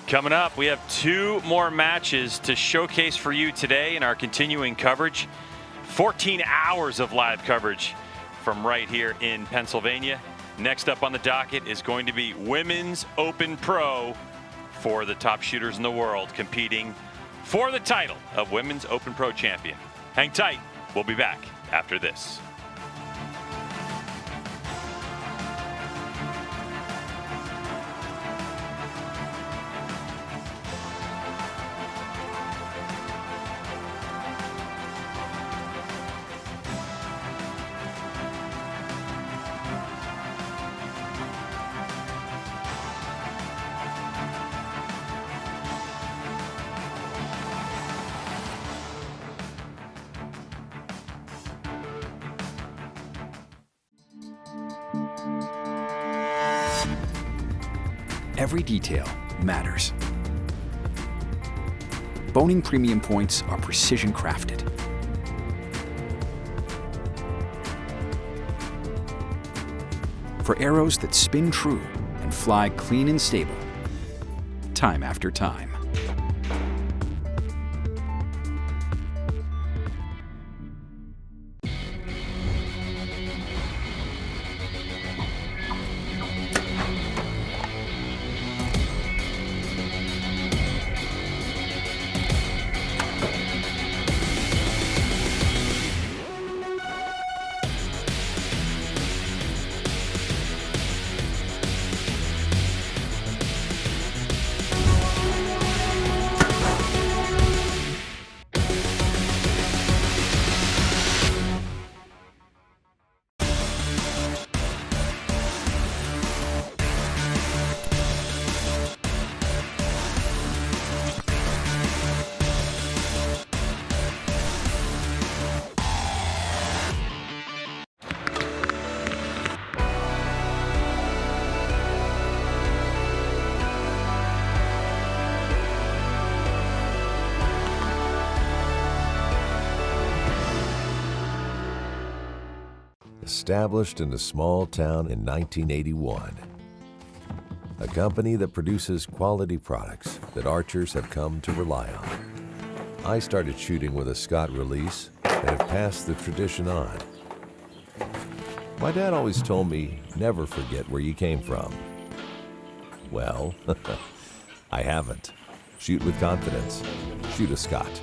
Coming up, we have 2 more matches to showcase for you today in our continuing coverage. 14 hours of live coverage from right here in Pennsylvania. Next up on the docket is going to be Women's Open Pro for the top shooters in the world competing for the title of Women's Open Pro champion. Hang tight. We'll be back after this. Every detail matters. Boning premium points are precision crafted. For arrows that spin true and fly clean and stable, time after time. Established in a small town in 1981. A company that produces quality products that archers have come to rely on. I started shooting with a Scott release and have passed the tradition on. My dad always told me, never forget where you came from. Well, I haven't. Shoot with confidence. Shoot a Scott.